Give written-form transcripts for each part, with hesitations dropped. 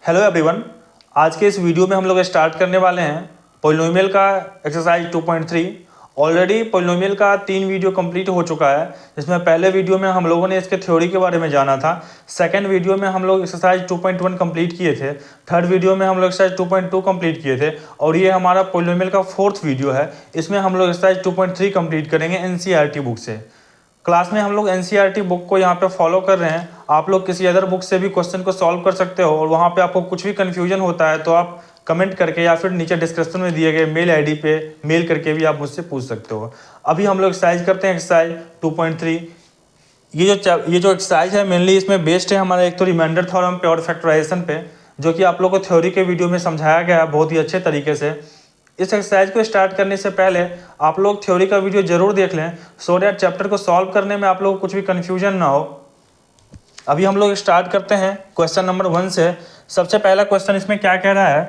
Hello everyone. आज के इस वीडियो में हम लोग स्टार्ट करने वाले हैं पॉलिनोमियल का एक्सरसाइज 2.3। ऑलरेडी पॉलिनोमियल का 3 वीडियो कंप्लीट हो चुका है, जिसमें पहले वीडियो में हम लोगों ने इसके थ्योरी के बारे में जाना था। सेकंड वीडियो में हम लोग एक्सरसाइज 2.1 कंप्लीट किए थे। थर्ड वीडियो में हम लोग एक्सरसाइज 2.2 कंप्लीट किए थे और ये हमारा पॉलिनोमियल का 4th वीडियो है। इसमें हम लोग एक्सरसाइज 2.3 कंप्लीट करेंगे एनसीईआरटी बुक से। क्लास में हम लोग एनसीईआरटी बुक को यहाँ पे फॉलो कर रहे हैं। आप लोग किसी अदर बुक से भी क्वेश्चन को सॉल्व कर सकते हो और वहाँ पे आपको कुछ भी कन्फ्यूजन होता है तो आप कमेंट करके या फिर नीचे डिस्क्रिप्शन में दिए गए मेल आईडी पे मेल करके भी आप मुझसे पूछ सकते हो। अभी हम लोग एक्सरसाइज करते हैं एक्सरसाइज 2.3। ये जो एक्सरसाइज है मेनली इसमें बेस्ड है हमारा एक तो रिमाइंडर थ्योरम पे और फैक्टराइजेशन पे, जो कि आप लोग को थ्योरी के वीडियो में समझाया गया है बहुत ही अच्छे तरीके से। इस एक्सरसाइज को स्टार्ट करने से पहले आप लोग थ्योरी का वीडियो जरूर देख लें सो दैट चैप्टर को सॉल्व करने में आप लोग को कुछ भी कन्फ्यूजन ना हो। अभी हम लोग स्टार्ट करते हैं क्वेश्चन नंबर 1 से। सबसे पहला क्वेश्चन इसमें क्या कह रहा है,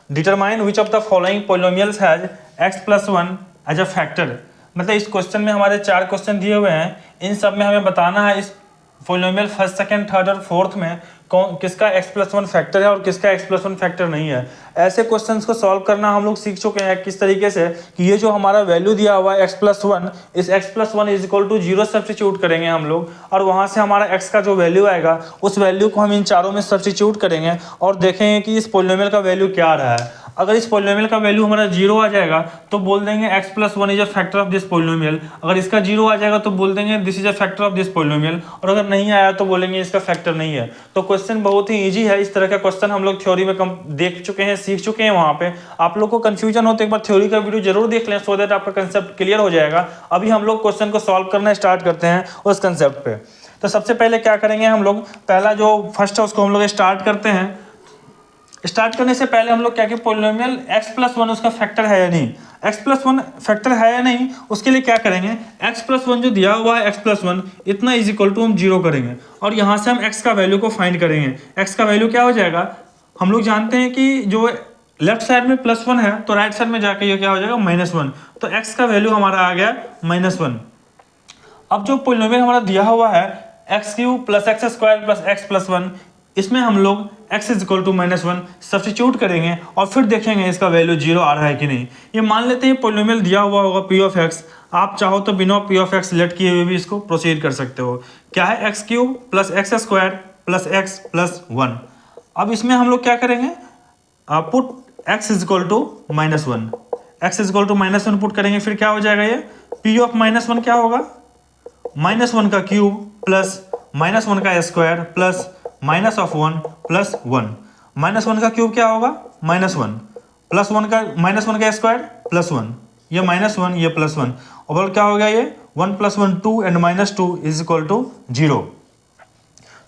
determine which of the following polynomials has x+1 as a factor. मतलब इस क्वेश्चन में हमारे 4 क्वेश्चन दिए हुए हैं, इन सब में हमें बताना है इस पॉलिनोमियल फर्स्ट, सेकंड, थर्ड और फोर्थ में कौन किसका x+1 फैक्टर है और किसका x+1 फैक्टर नहीं है। ऐसे क्वेश्चंस को सॉल्व करना हम लोग सीख चुके हैं किस तरीके से कि ये जो हमारा वैल्यू दिया हुआ है x+1, इस x+1 is equal to 0 substitute करेंगे हम लोग और वहाँ से हमारा x का जो वैल्यू आएगा उस वैल्यू को हम इन चारों में सब्स्टिट्यूट करेंगे और देखेंगे कि इस पॉलिनोमियल का वैल्यू क्या आ रहा है। अगर इस पॉलिनोमियल का वैल्यू हमारा 0 आ जाएगा तो बोल देंगे x+1 is a factor of this polynomial. अगर इसका 0 आ जाएगा तो बोल देंगे this is a factor of this polynomial, और अगर नहीं आया तो बोलेंगे इसका फैक्टर नहीं है। तो क्वेश्चन बहुत ही इजी है। इस तरह का क्वेश्चन हम लोग थ्योरी में देख चुके हैं, सीख चुके हैं। वहाँ पे आप लोग को कंफ्यूजन हो तो एक बार थ्योरी का वीडियो जरूर देख लें सो दैट आपका कंसेप्ट क्लियर हो जाएगा। अभी हम लोग क्वेश्चन को सॉल्व करना स्टार्ट करते हैं उस कंसेप्ट पे। तो सबसे पहले क्या करेंगे हम लोग, पहला जो फर्स्ट है उसको हम लोग स्टार्ट करते हैं। स्टार्ट करने से पहले हम लोग क्या कि पॉलिनोमियल x+1 उसका फैक्टर है या नहीं, x+1 फैक्टर है या नहीं, उसके लिए क्या करेंगे, x+1 जो दिया हुआ है x+1 इतना इज इक्वल टू हम 0 करेंगे और यहाँ से हम x का वैल्यू को फाइंड करेंगे। x का वैल्यू क्या हो जाएगा, हम लोग जानते हैं कि जो लेफ्ट साइड में +1 है तो राइट साइड में जाके ये क्या हो जाएगा -1, तो x का वैल्यू हमारा आ गया -1। अब जो पॉलिनोमियल हमारा दिया हुआ है x³ + x² + x+1, इसमें हम लोग x is equal to -1 substitute करेंगे और फिर देखेंगे इसका वैल्यू 0 आ रहा है कि नहीं। ये मान लेते हैं पॉलिनोमियल दिया हुआ होगा p ऑफ x। आप चाहो तो बिना p ऑफ x सिलेक्ट किए हुए भी इसको प्रोसीड कर सकते हो। क्या है, x³ + x² + x+1। अब इसमें हम लोग क्या करेंगे, put x is equal to -1, x is equal to -1 put करेंगे। फिर क्या हो जाएगा, ये p ऑफ -1 क्या होगा, -1 का क्यूब प्लस -1 का स्क्वायर प्लस -1 + 1। -1 का क्यूब क्या होगा, -1 प्लस 1 का -1 का स्क्वायर प्लस 1, ये -1 ये +1, और क्या हो गया, ये 1 + 1 2 एंड -2 इज इक्वल टू 0।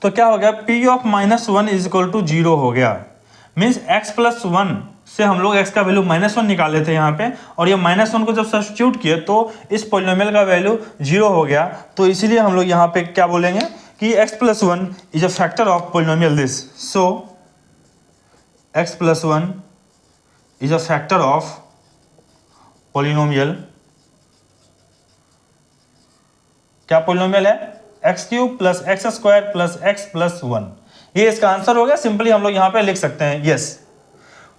तो क्या हो गया, p of -1 is equal to 0 हो गया। मीन्स x+1 से हम लोग x का वैल्यू -1 निकाले थे यहाँ पे, और ये -1 को जब सब्स्टिट्यूट किए तो इस पॉलिनोमियल का वैल्यू 0 हो गया। तो इसीलिए हम लोग यहाँ पे क्या बोलेंगे कि x+1 is a factor of polynomial this. So x+1 is a factor of polynomial, क्या पॉलिनोमियल है, x³ + x² + x+1। ये इसका आंसर हो गया। सिंपली हम लोग यहाँ पे लिख सकते हैं yes.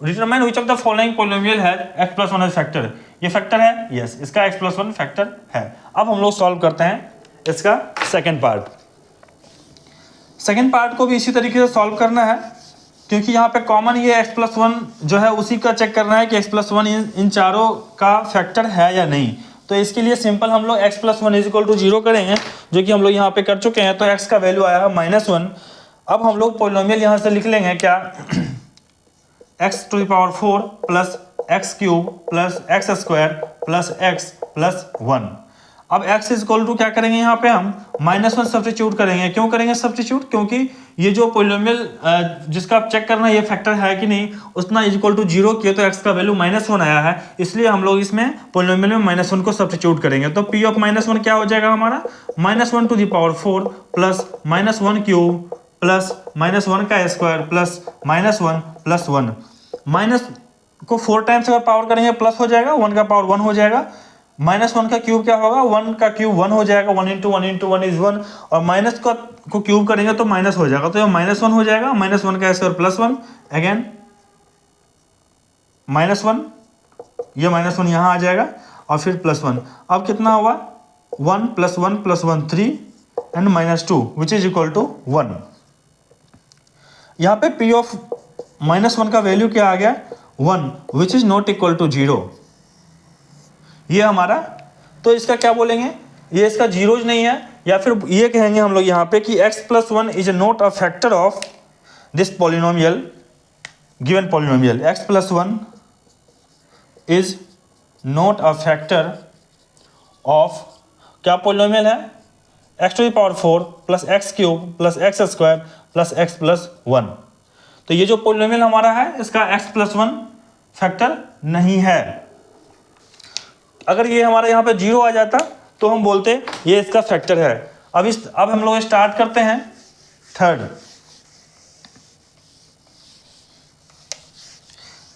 Determine which of the following polynomial has x+1 age factor. ये फैक्टर है, यस, इसका x+1 फैक्टर है। अब हम लोग सॉल्व करते हैं इसका सेकेंड पार्ट। सेकेंड पार्ट को भी इसी तरीके से सॉल्व करना है, क्योंकि यहाँ पे कॉमन ये x+1 जो है उसी का चेक करना है कि x+1 इन चारों का फैक्टर है या नहीं। तो इसके लिए सिंपल हम लोग x+1 इज इक्वल टू 0 करेंगे, जो कि हम लोग यहाँ पे कर चुके हैं। तो x का वैल्यू आया है -1। अब हम लोग पॉलिनोमियल यहाँ से लिख लेंगे क्या, x⁴ + x³ + x² + x+1। अब x इज इक्वल टू क्या करेंगे, यहाँ पे हम -1 सब्स्टिट्यूट करेंगे। क्यों करेंगे सब्स्टिट्यूट, क्योंकि ये जो पॉलिनोमियल जिसका आप चेक करना है ये फैक्टर है कि नहीं, उतना इज इक्वल टू 0 किए तो x का वैल्यू -1 आया है, इसलिए हम लोग इसमें पॉलिनोमियल में -1 को सब्स्टिट्यूट करेंगे। तो p ऑफ -1 क्या हो जाएगा हमारा, -1 ⁴ प्लस -1³ प्लस -1 का स्क्वायर प्लस -1 + 1। माइनस को 4 टाइम्स अगर पावर करेंगे प्लस हो जाएगा, 1 का पावर 1 हो जाएगा। -1 का क्यूब क्या होगा, 1 का क्यूब 1 हो जाएगा, 1 इंटू 1 इंटू 1 इज 1, और माइनस को क्यूब करेंगे तो माइनस हो जाएगा, तो ये -1 हो जाएगा, -1 का स्क्वायर +1, अगेन -1, ये -1 यहाँ आ जाएगा और फिर +1। अब कितना हुआ, 1 + 1 + 1 3 and -2 which is equal to 1। यहाँ पे P ऑफ -1 का वैल्यू क्या आ गया, 1 which is not equal to 0, ये हमारा, तो इसका क्या बोलेंगे, ये इसका जीरोज नहीं है, या फिर ये कहेंगे हम लोग यहाँ पे कि x + 1 is not a factor of this polynomial, given polynomial, x + 1 is not a factor of, क्या पॉलिनोमियल है, x⁴ + x³ + x² + x + 1। तो ये जो पॉलिनोमियल हमारा है इसका x + 1 फैक्टर नहीं है। अगर ये हमारा यहाँ पे 0 आ जाता तो हम बोलते ये इसका फैक्टर है। अब हम लोग स्टार्ट करते हैं थर्ड।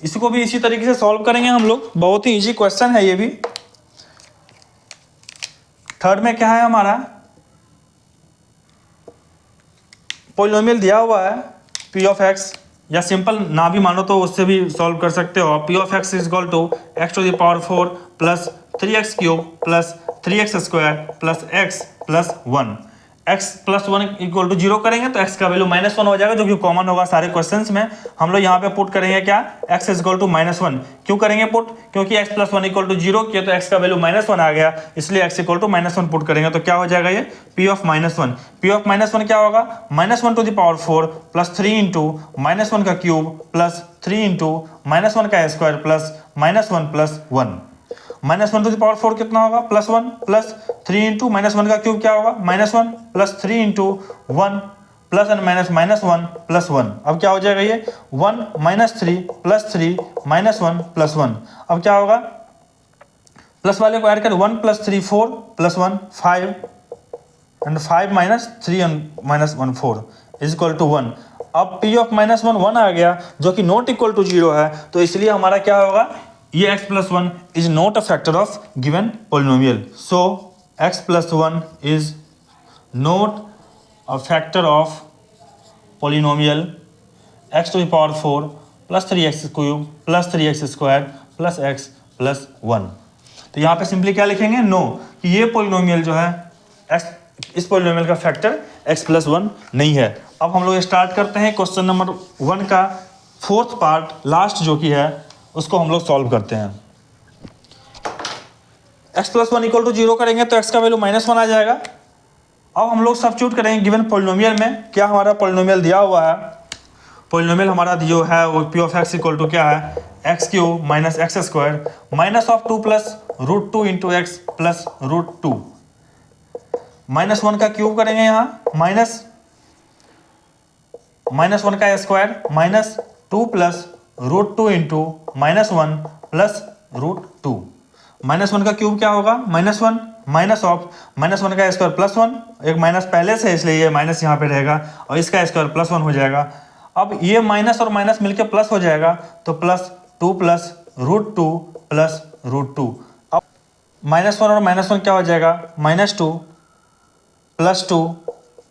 इसको भी इसी तरीके से सॉल्व करेंगे हम लोग, बहुत ही इजी क्वेश्चन है ये भी। थर्ड में क्या है हमारा, पॉलिनोमियल दिया हुआ है p ऑफ x, या सिंपल ना भी मानो तो उससे भी सॉल्व कर सकते हो। p of x is equal to x⁴ plus 3x³ plus 3x² plus x plus 1। x + 1 equal to 0 करेंगे तो x का वैल्यू -1 हो जाएगा, जो कि कॉमन होगा सारे क्वेश्चंस में। हम लोग यहाँ पे पुट करेंगे क्या, x इक्वल टू -1। क्यों करेंगे पुट, क्योंकि x + 1 इक्वल टू 0 किया तो x का वैल्यू -1 आ गया, इसलिए x इक्वल टू -1 पुट करेंगे तो क्या हो जाएगा ये p ऑफ -1। p ऑफ -1 क्या होगा, -1⁴ प्लस 3 इंटू -1 का क्यूब प्लस 3 इंटू -1 का स्क्वायर प्लस -1 प्लस 1। -1⁴ कितना होगा, +1 प्लस 3 इंटू -1 का क्यूब क्या होगा, -1 plus 3 into 1 plus and -1 plus 1। अब क्या हो जाएगा ये 1 -3 प्लस 3 -1 प्लस 1। अब क्या होगा, प्लस वाले को ऐड कर, 1 + 3 4 plus 1 5 and 5 - 3 -1 4 is equal to 1। अब p ऑफ -1 1 आ गया, जो कि नॉट इक्वल टू 0 है, तो इसलिए हमारा क्या होगा, ये x + 1 is not a factor of given polynomial. So x + 1 is not a factor of polynomial x⁴ plus 3x³ plus 3x² plus x plus 1। तो यहाँ पे सिंपली क्या लिखेंगे, नो, कि ये पॉलिनोमियल जो है इस पॉलिनोमियल का फैक्टर x + 1 नहीं है। अब हम लोग स्टार्ट करते हैं क्वेश्चन नंबर 1 का फोर्थ पार्ट, लास्ट जो कि है, उसको हम लोग सॉल्व करते हैं। x + 1 इक्वल टू 0 करेंगे तो x का वैल्यू -1 आ जाएगा। अब हम लोग सब्स्टिट्यूट करेंगे गिवन पॉलिनोमियल में, क्या हमारा पॉलिनोमियल दिया हुआ है, पॉलिनोमियल हमारा जो है वो p of x equal to क्या है, x³ - x² minus of 2 plus √2 into x plus √2। -1 का क्यूब करेंगे यहाँ, -1 का square minus 2 plus √2 into -1 plus √2। -1 का क्यूब क्या होगा, -1 माइनस ऑफ -1 का स्क्वायर प्लस 1, एक माइनस पहले से इसलिए ये माइनस यहाँ पे रहेगा, और इसका स्क्वायर प्लस 1 हो जाएगा। अब ये माइनस और माइनस मिलके प्लस हो जाएगा, तो +2 प्लस √2 प्लस √2। अब -1 और -1 क्या हो जाएगा, -2 प्लस 2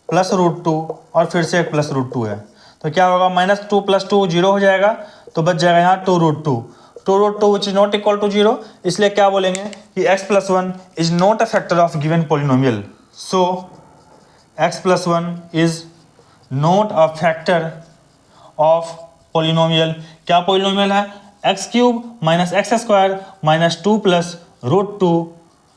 प्लस √2 और फिर से एक प्लस √2 है, तो क्या होगा, -2 + 2 0 हो जाएगा, तो बच जाएगा यहाँ 2√2 which is not equal to 0। इसलिए क्या बोलेंगे कि x + 1 is not a factor of given polynomial. So x + 1 is not a factor of polynomial. क्या पॉलिनोमियल है, x³ - x² minus 2 plus √2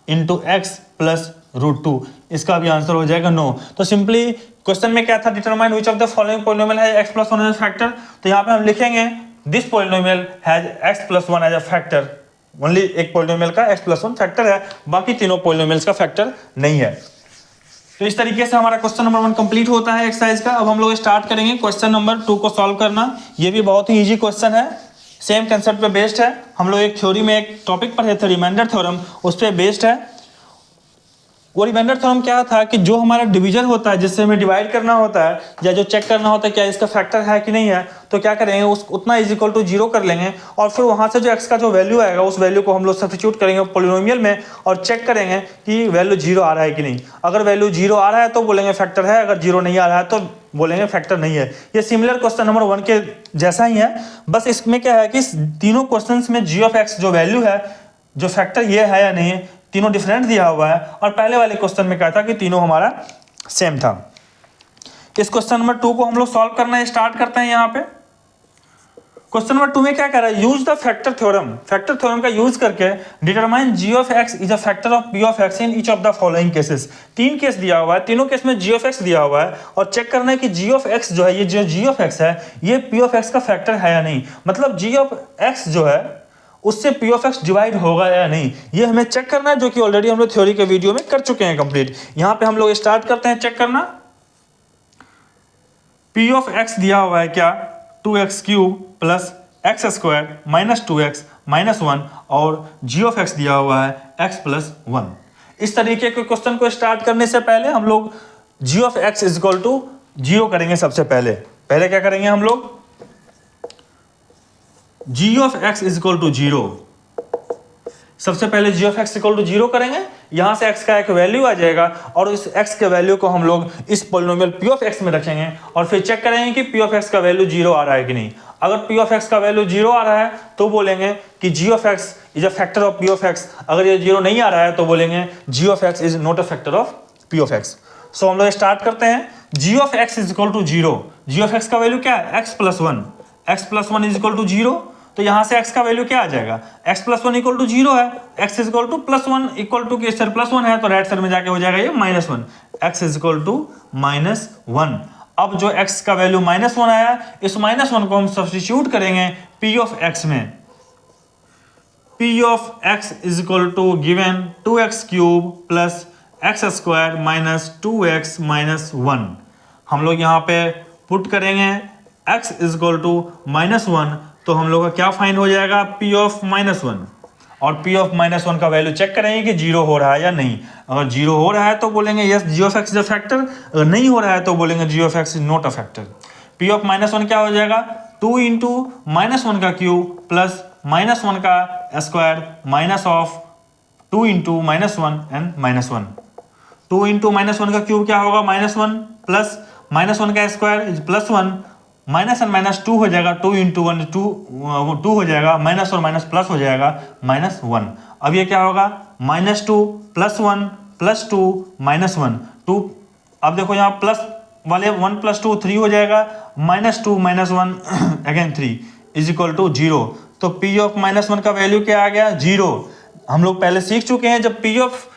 into x plus √2। इसका भी आंसर हो जाएगा नो। तो सिंपली क्वेश्चन में क्या था, determine which of the following polynomial है x + 1 एज फैक्टर। तो यहाँ पे हम लिखेंगे this polynomial has x + 1 as a factor. Only एक पॉलिनोमियल का x + 1 फैक्टर है, बाकी तीनों पॉलिनोमियल्स का फैक्टर नहीं है। तो इस तरीके से हमारा क्वेश्चन नंबर 1 कंप्लीट होता है एक्सरसाइज का। अब हम लोग स्टार्ट करेंगे क्वेश्चन नंबर 2 को सॉल्व करना। ये भी बहुत ही इजी क्वेश्चन है, सेम कंसेप्ट पे बेस्ड है। हम लोग एक थ्योरी में एक टॉपिक पढ़े थे रिमाइंडर थ्योरम, उस पर बेस्ड है। वो रिमाइंडर थ्योरम क्या था कि जो हमारा डिवीजन होता है, जिससे हमें डिवाइड करना होता है या जो चेक करना होता है क्या इसका फैक्टर है कि नहीं है, तो तो क्या करेंगे उस उतना इज इक्वल टू 0 कर लेंगे और फिर वहाँ से जो x का जो वैल्यू आएगा उस वैल्यू को हम लोग सब्स्टिट्यूट करेंगे पॉलिनोमियल में और चेक करेंगे कि वैल्यू 0 आ रहा है कि नहीं। अगर वैल्यू 0 आ रहा है तो बोलेंगे फैक्टर है, अगर 0 नहीं आ रहा है तो बोलेंगे फैक्टर नहीं है। ये सिमिलर क्वेश्चन नंबर 1 के जैसा ही है, बस इसमें क्या है कि तीनों क्वेश्चंस में g ऑफ x जो वैल्यू है, जो फैक्टर ये है या नहीं है, तीनों डिफरेंट दिया हुआ है। और पहले वाले क्वेश्चन में क्या था कि तीनों हमारा सेम था। इस क्वेश्चन नंबर 2 को हम लोग सॉल्व करना स्टार्ट करते हैं। यहाँ पे क्वेश्चन नंबर 2 में क्या कह रहा है, use the factor theorem. Factor theorem का यूज करके determine g of x is a factor of p of x in each of the following cases. 3 case दिया हुआ है, तीनों केस में g ऑफ x दिया हुआ है और चेक करना है कि g ऑफ x जो है, ये जो g ऑफ x है ये p ऑफ x का फैक्टर है या नहीं। मतलब g ऑफ x जो है उससे p ऑफ x डिवाइड होगा या नहीं, ये हमें चेक करना है, जो कि ऑलरेडी हम लोग थ्योरी के वीडियो में कर चुके हैं कंप्लीट। यहाँ पे हम लोग स्टार्ट करते हैं चेक करना। p ऑफ x दिया हुआ है क्या, 2x cube plus x square minus 2x minus 1 और g ऑफ x दिया हुआ है x प्लस 1। इस तरीके के क्वेश्चन को स्टार्ट करने से पहले हम लोग g of x is equal to 0 करेंगे। सबसे पहले क्या करेंगे हम लोग, g of x is equal to 0। सबसे पहले g of x equal to 0 करेंगे, यहां से x का एक वैल्यू आ जाएगा और इस x के वैल्यू को हम लोग इस पॉलिनोमियल p ऑफ x में रखेंगे और फिर चेक करेंगे कि p ऑफ x का वैल्यू 0 आ रहा है कि नहीं। अगर p ऑफ x का वैल्यू 0 आ रहा है तो बोलेंगे कि g of x is a factor of p of x। अगर ये 0 नहीं आ रहा है तो बोलेंगे g of x is not a factor of p of x। So हम लोग स्टार्ट करते हैं। g of x is equal to 0। g of x का वैल्यू क्या है, x plus 1। x plus 1 is equal to 0, तो यहां से x का वैल्यू क्या आ जाएगा, x प्लस 1 इक्वल टू 0 है, x is equal to plus 1 equal to के सर प्लस 1 है तो राइट साइड में जाके हो जाएगा ये minus 1, x is equal to minus 1। अब जो x का वैल्यू माइनस 1 आया, इस माइनस 1 को हम सब्स्टिट्यूट करेंगे p ऑफ x में। p of x is equal to given 2x cube plus x square minus 2x minus 1। हम लोग यहाँ पे पुट करेंगे x is equal to minus 1, तो हम लोग का क्या फाइंड हो जाएगा, p ऑफ माइनस 1। और p ऑफ माइनस 1 का वैल्यू चेक करेंगे कि 0 हो रहा है या नहीं। अगर 0 हो रहा है तो बोलेंगे yes g of x is a factor, अगर नहीं हो रहा है तो बोलेंगे g of x is not a factor. p of minus 1 क्या हो जाएगा, 2 इंटू माइनस 1 का क्यूब प्लस माइनस 1 का square minus of 2 into minus 1 and minus 1। 2 into minus 1 का क्यूब क्या होगा, माइनस 1 प्लस माइनस 1 का square is plus 1, minus and minus 2 हो जाएगा, 2 इंटू 1 2 हो जाएगा, माइनस और माइनस प्लस हो जाएगा माइनस 1। अब ये क्या होगा, माइनस 2 प्लस 1 प्लस 2 माइनस 1 2। अब देखो यहाँ प्लस वाले 1 प्लस 2 3 हो जाएगा, minus 2 minus 1 again 3 is equal to 0। तो p ऑफ माइनस 1 का वैल्यू क्या आ गया, 0। हम लोग पहले सीख चुके हैं जब p ऑफ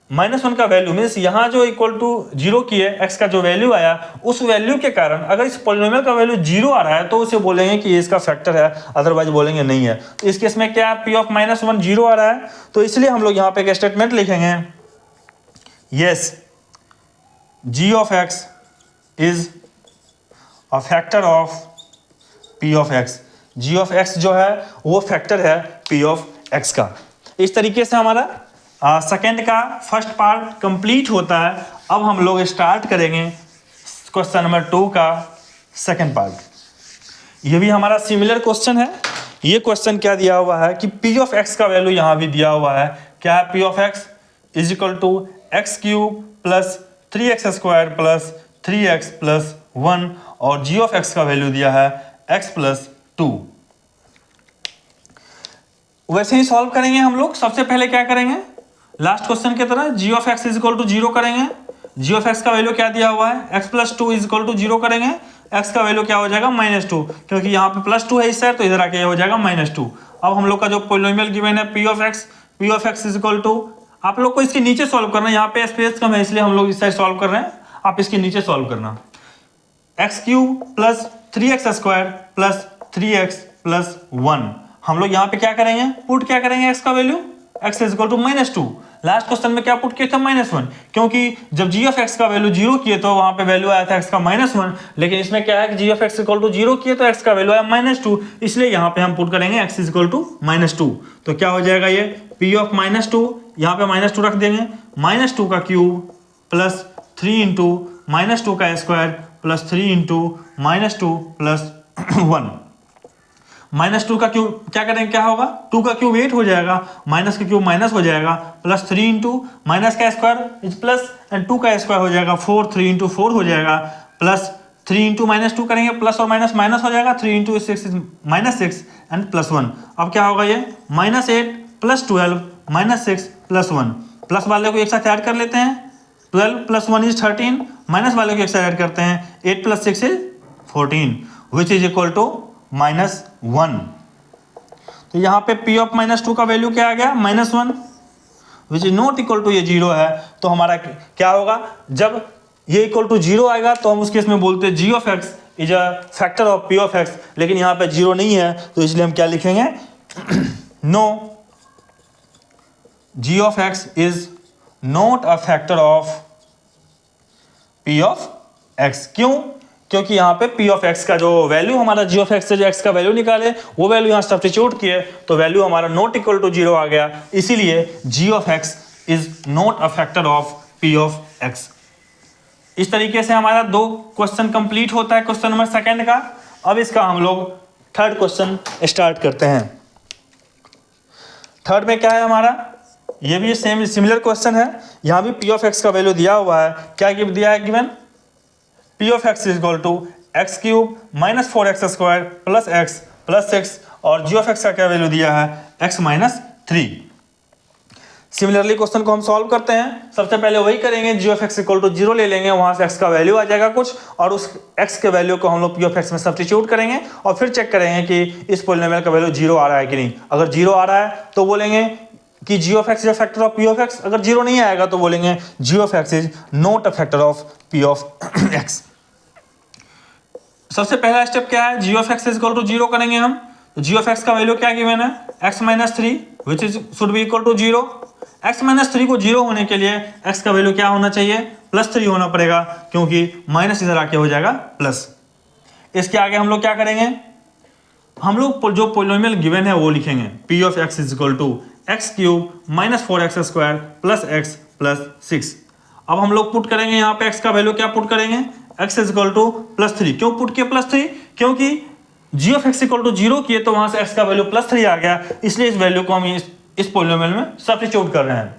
माइनस 1 का वैल्यू मीन्स यहाँ जो इक्वल टू 0 की है x का जो वैल्यू आया, उस वैल्यू के कारण अगर इस पॉलिनोमियल का वैल्यू 0 आ रहा है तो उसे बोलेंगे कि ये इसका फैक्टर है, अदरवाइज बोलेंगे नहीं है। तो इस केस में क्या p ऑफ माइनस 1 0 आ रहा है, तो इसलिए हम लोग यहाँ पे एक स्टेटमेंट लिखेंगे, yes g of x is a factor of p of x। g of x जो है वो फैक्टर है p ऑफ x का। इस तरीके से हमारा सेकेंड का फर्स्ट पार्ट कंप्लीट होता है। अब हम लोग स्टार्ट करेंगे क्वेश्चन नंबर 2 का सेकेंड पार्ट। ये भी हमारा सिमिलर क्वेश्चन है। ये क्वेश्चन क्या दिया हुआ है कि p ऑफ x का वैल्यू यहाँ भी दिया हुआ है, क्या है, p of x is equal to x cube plus 3x square plus 3x plus 1 और g ऑफ x का वैल्यू दिया है x प्लस 2। वैसे ही सॉल्व करेंगे हम लोग। सबसे पहले क्या करेंगे, लास्ट क्वेश्चन की तरह g of x is equal to 0 करेंगे। g ऑफ x का वैल्यू क्या दिया हुआ है, x plus 2 is equal to 0 करेंगे। x का वैल्यू क्या हो जाएगा, माइनस 2, क्योंकि यहाँ पे प्लस 2 है इस साइड तो इधर आके हो जाएगा माइनस 2। अब हम लोग का जो पॉलिनोमियल गिवन है p of x is equal to, आप लोग को इसके नीचे सॉल्व करना है, यहाँ पे स्पेस कम है इसलिए हम लोग इस साइड सॉल्व कर रहे हैं, आप इसके नीचे सॉल्व करना। X cube plus 3x square plus 3x plus 1। हम लोग यहाँ पे क्या करेंगे, पुट क्या करेंगे x का value, x is equal to minus 2। Last question में क्या पुट किया था, माइनस 1, क्योंकि जब g ऑफ x का वैल्यू 0 किए तो वहां पे वैल्यू आया था x का माइनस 1, लेकिन इसमें क्या है कि g of x equal to 0 किए तो x का वैल्यू आया माइनस 2, इसलिए यहाँ पे हम पुट करेंगे x is equal to minus 2। तो क्या हो जाएगा ये p ऑफ माइनस 2, यहाँ पे माइनस 2 रख देंगे, माइनस 2 का क्यूब प्लस 3 इंटू माइनस 2 का square plus 3 into minus 2 plus 1। -2 का क्यूब क्या करेंगे, क्या होगा, 2 का क्यूब 8 हो जाएगा, माइनस का क्यूब माइनस हो जाएगा, प्लस 3 इंटू माइनस का स्क्वायर इज प्लस एंड 2 का स्क्वायर हो जाएगा 4, 3 इंटू 4 हो जाएगा, प्लस 3 इंटू -2 करेंगे, प्लस और माइनस माइनस हो जाएगा, 3 इंटू 6 -6 एंड प्लस 1। अब क्या होगा, ये -8 प्लस 12 -6 प्लस 1। प्लस वाले को एक साथ ऐड कर लेते हैं, 12 प्लस 1 इज 13, माइनस वाले को एक साथ ऐड करते हैं, 8 प्लस 6 इज 14 विच इज इक्वल टू -1। तो यहाँ पे P ऑफ -2 का वैल्यू क्या आ गया, -1 which is not equal to, ये 0 है। तो हमारा क्या होगा, जब ये इक्वल टू 0 आएगा तो हम उस केस में बोलते हैं g of x is a factor of P of x। लेकिन यहाँ पे 0 नहीं है तो इसलिए हम क्या लिखेंगे, no g of x is not a factor of P of x। क्यों, क्योंकि यहाँ पे P ऑफ x का जो वैल्यू हमारा g ऑफ x से जो x का वैल्यू निकाले वो वैल्यू यहाँ सब्स्टिट्यूट किए तो वैल्यू हमारा नॉट इक्वल टू 0 आ गया, इसीलिए g of x is not a factor of P of x। इस तरीके से हमारा 2 क्वेश्चन कंप्लीट होता है क्वेश्चन नंबर 2 का। अब इसका हम लोग 3rd क्वेश्चन स्टार्ट करते हैं। 3rd में क्या है हमारा, ये भी सेम सिमिलर क्वेश्चन है। यहाँ भी P ऑफ x का वैल्यू दिया हुआ है, क्या दिया है given, P of x is equal to x cube minus 4x square plus x plus 6 और g ऑफ x का क्या वैल्यू दिया है, x माइनस 3। सिमिलरली क्वेश्चन को हम सॉल्व करते हैं। सबसे पहले वही करेंगे, g of x equal to 0 ले लेंगे, वहां से x का वैल्यू आ जाएगा कुछ और उस x के वैल्यू को हम लोग P ऑफ x में सब्स्टिट्यूट करेंगे और फिर चेक करेंगे कि इस पॉलिनोमियल का वैल्यू 0 आ रहा है कि नहीं। अगर 0 आ रहा है तो बोलेंगे कि g of x is a factor of P of x। अगर 0 नहीं आएगा तो बोलेंगे g of x is not a factor of P of x। सबसे पहला स्टेप क्या है, g of x is equal to 0 करेंगे हम। तो g ऑफ x का वैल्यू क्या गिवन है, x minus 3 which is should be equal to 0। x minus 3 को 0 होने के लिए x का वैल्यू क्या होना चाहिए, +3 होना पड़ेगा, क्योंकि माइनस इधर आके हो जाएगा प्लस। इसके आगे हम लोग क्या करेंगे, हम लोग जो पॉलिनोमियल गिवन है वो लिखेंगे, p of x is equal to x cube minus 4x square plus x plus 6। अब हम लोग पुट करेंगे यहाँ पे x का वैल्यू क्या पुट करेंगे, x इज इक्वल टू +3। क्यों पुट किया +3, क्योंकि g of x equal to 0 किए तो वहां से x का वैल्यू +3 आ गया, इसलिए इस वैल्यू को हम इस पॉलिनोमियल में सब्स्टिट्यूट कर रहे हैं।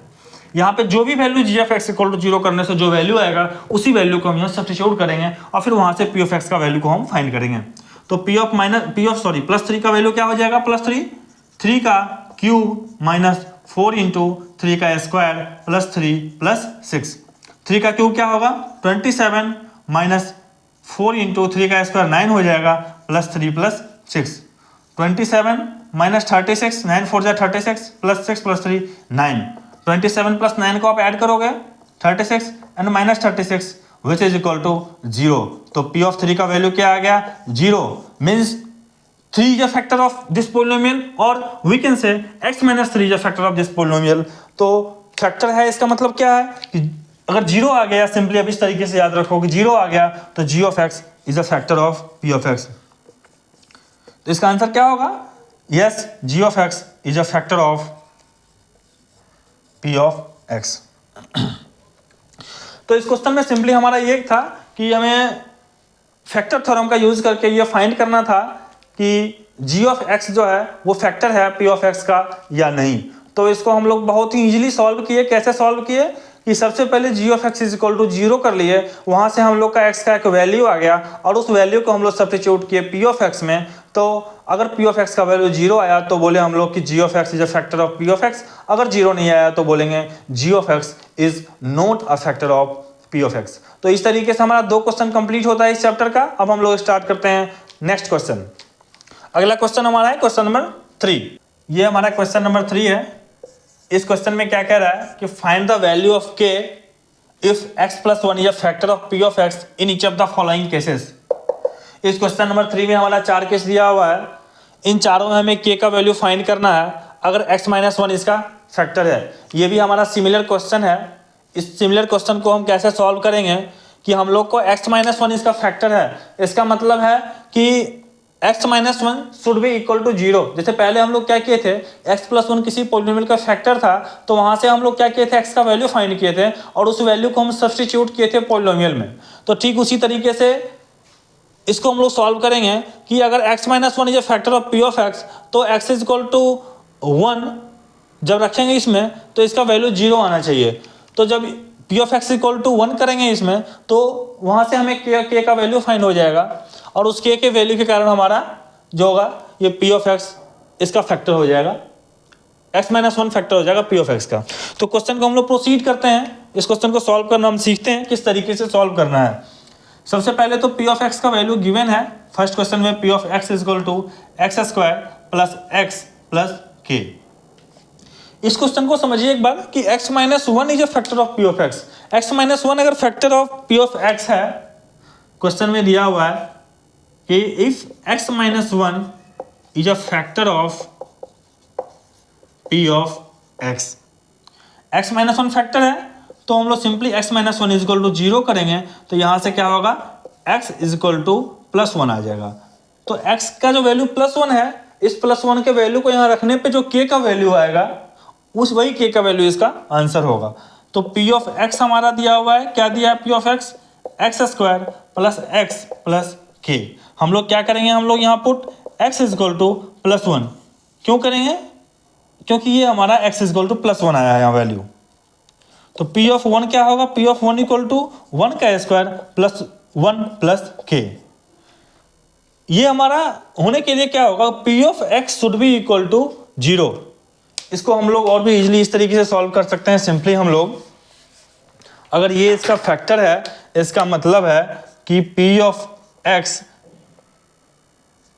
यहाँ पे जो भी value g of x equal to 0 करने से जो वैल्यू आएगा उसी वैल्यू को हम यहाँ सब्स्टिट्यूट करेंगे और फिर वहां से p ऑफ x का वैल्यू को हम फाइंड करेंगे। तो +3 का वैल्यू क्या हो जाएगा, +3, 3 का क्यूब माइनस 4 इंटू 3 का स्क्वायर प्लस 3 प्लस 6। 3 का क्यूब क्या होगा, 27 माइनस 4 इंटू 3 का स्क्वायर 9 हो जाएगा, प्लस 3 प्लस 6। 27 माइनस 36, 9 4 जा 36 प्लस 6 प्लस 3 9। 27 प्लस 9 को आप ऐड करोगे 36 and minus 36 which is equal to 0। तो P ऑफ 3 का वैल्यू क्या आ गया, 0 means 3 is a factor of this polynomial और we can say x minus 3 is a factor of this polynomial। तो फैक्टर है इसका मतलब क्या है कि अगर 0 आ गया, सिंपली अब इस तरीके से याद रखो कि 0 आ गया तो g of x is a factor of p of x। तो इसका आंसर क्या होगा, yes g of x is a factor of p of x। तो इस क्वेश्चन में सिंपली हमारा ये था कि हमें फैक्टर थ्योरम का यूज करके ये फाइंड करना था कि g ऑफ x जो है वो फैक्टर है p ऑफ x का या नहीं। तो इसको हम लोग बहुत ही इजीली सॉल्व किए। कैसे सॉल्व किए कि सबसे पहले g of x is equal to 0 कर लिए, वहां से हम लोग का x का एक वैल्यू आ गया और उस वैल्यू को हम लोग सब्स्टिट्यूट किए p ऑफ x में। तो अगर p ऑफ x का वैल्यू 0 आया तो बोले हम लोग कि g of x is a factor of p of x। अगर 0 नहीं आया तो बोलेंगे g of x is not a factor of p of x। तो इस तरीके से हमारा 2 क्वेश्चन कंप्लीट होता है इस चैप्टर का। अब हम लोग स्टार्ट करते हैं नेक्स्ट क्वेश्चन। अगला क्वेश्चन हमारा है क्वेश्चन नंबर 3। ये हमारा क्वेश्चन नंबर 3 है। इस क्वेश्चन में क्या कह रहा है कि find the value of k if x plus 1 is a factor of p of x in each of the following cases. इस क्वेश्चन नंबर 3 में हमारा 4 केस दिया हुआ है। इन चारों में हमें k का वैल्यू फाइंड करना है अगर x माइनस 1 इसका फैक्टर है। ये भी हमारा सिमिलर क्वेश्चन है। इस सिमिलर क्वेश्चन को हम कैसे सॉल्व करेंगे कि हम लोग को x माइनस 1 इसका फैक्टर है, इसका मतलब है कि x minus 1 should be equal to 0। जैसे पहले हम लोग क्या किए थे, x प्लस 1 किसी पॉलिनोमियल का फैक्टर था तो वहां से हम लोग क्या किए थे, x का वैल्यू फाइंड किए थे और उस वैल्यू को हम सब्स्टिट्यूट किए थे पॉलिनोमियल में। तो ठीक उसी तरीके से इसको हम लोग सॉल्व करेंगे कि अगर x minus one is a factor of p of x, तो x इज इक्वल टू 1 जब रखेंगे इसमें तो इसका वैल्यू 0 आना चाहिए। तो जब p of x equal to 1 करेंगे इसमें तो वहाँ से हमें k का वैल्यू फाइंड हो जाएगा, और उस k के वैल्यू के कारण हमारा जो होगा ये पी ऑफ एक्स इसका फैक्टर हो जाएगा, x माइनस वन फैक्टर हो जाएगा पी ऑफ एक्स का। तो क्वेश्चन को हम लोग प्रोसीड करते हैं, इस क्वेश्चन को सॉल्व करना हम सीखते हैं किस तरीके से सॉल्व करना है। सबसे पहले तो पी ऑफ एक्स का वैल्यू गिवन है फर्स्ट क्वेश्चन में, p of x is equal to x square plus x plus k. इस क्वेश्चन को समझिए एक बार कि x minus one is a factor of p of x. X minus one अगर factor of p of x है, question में दिया हुआ है कि if x minus one is a factor of p of x, x minus one factor है तो हम लोग simply x minus one is equal to 0 करेंगे, तो यहां से क्या होगा x is equal to plus one आ जाएगा। तो x का जो वैल्यू प्लस वन है, इस प्लस वन के वैल्यू को यहाँ रखने पे जो k का वैल्यू आएगा उस वही k का वैल्यू इसका आंसर होगा। तो p ऑफ x हमारा दिया हुआ है, क्या दिया है p of x, x square plus x plus k। हम लोग क्या करेंगे, हम लोग यहाँ put x is equal to plus one क्यों करेंगे, क्योंकि ये हमारा x is equal to plus one आया है यहाँ वैल्यू। तो p ऑफ वन क्या होगा, p of one equal to one का square plus one plus k। ये हमारा होने के लिए क्या होगा, p of x should be equal to 0। इसको हम लोग और भी इजीली इस तरीके से सॉल्व कर सकते हैं। सिंपली हम लोग अगर ये इसका फैक्टर है, इसका मतलब है कि p of x,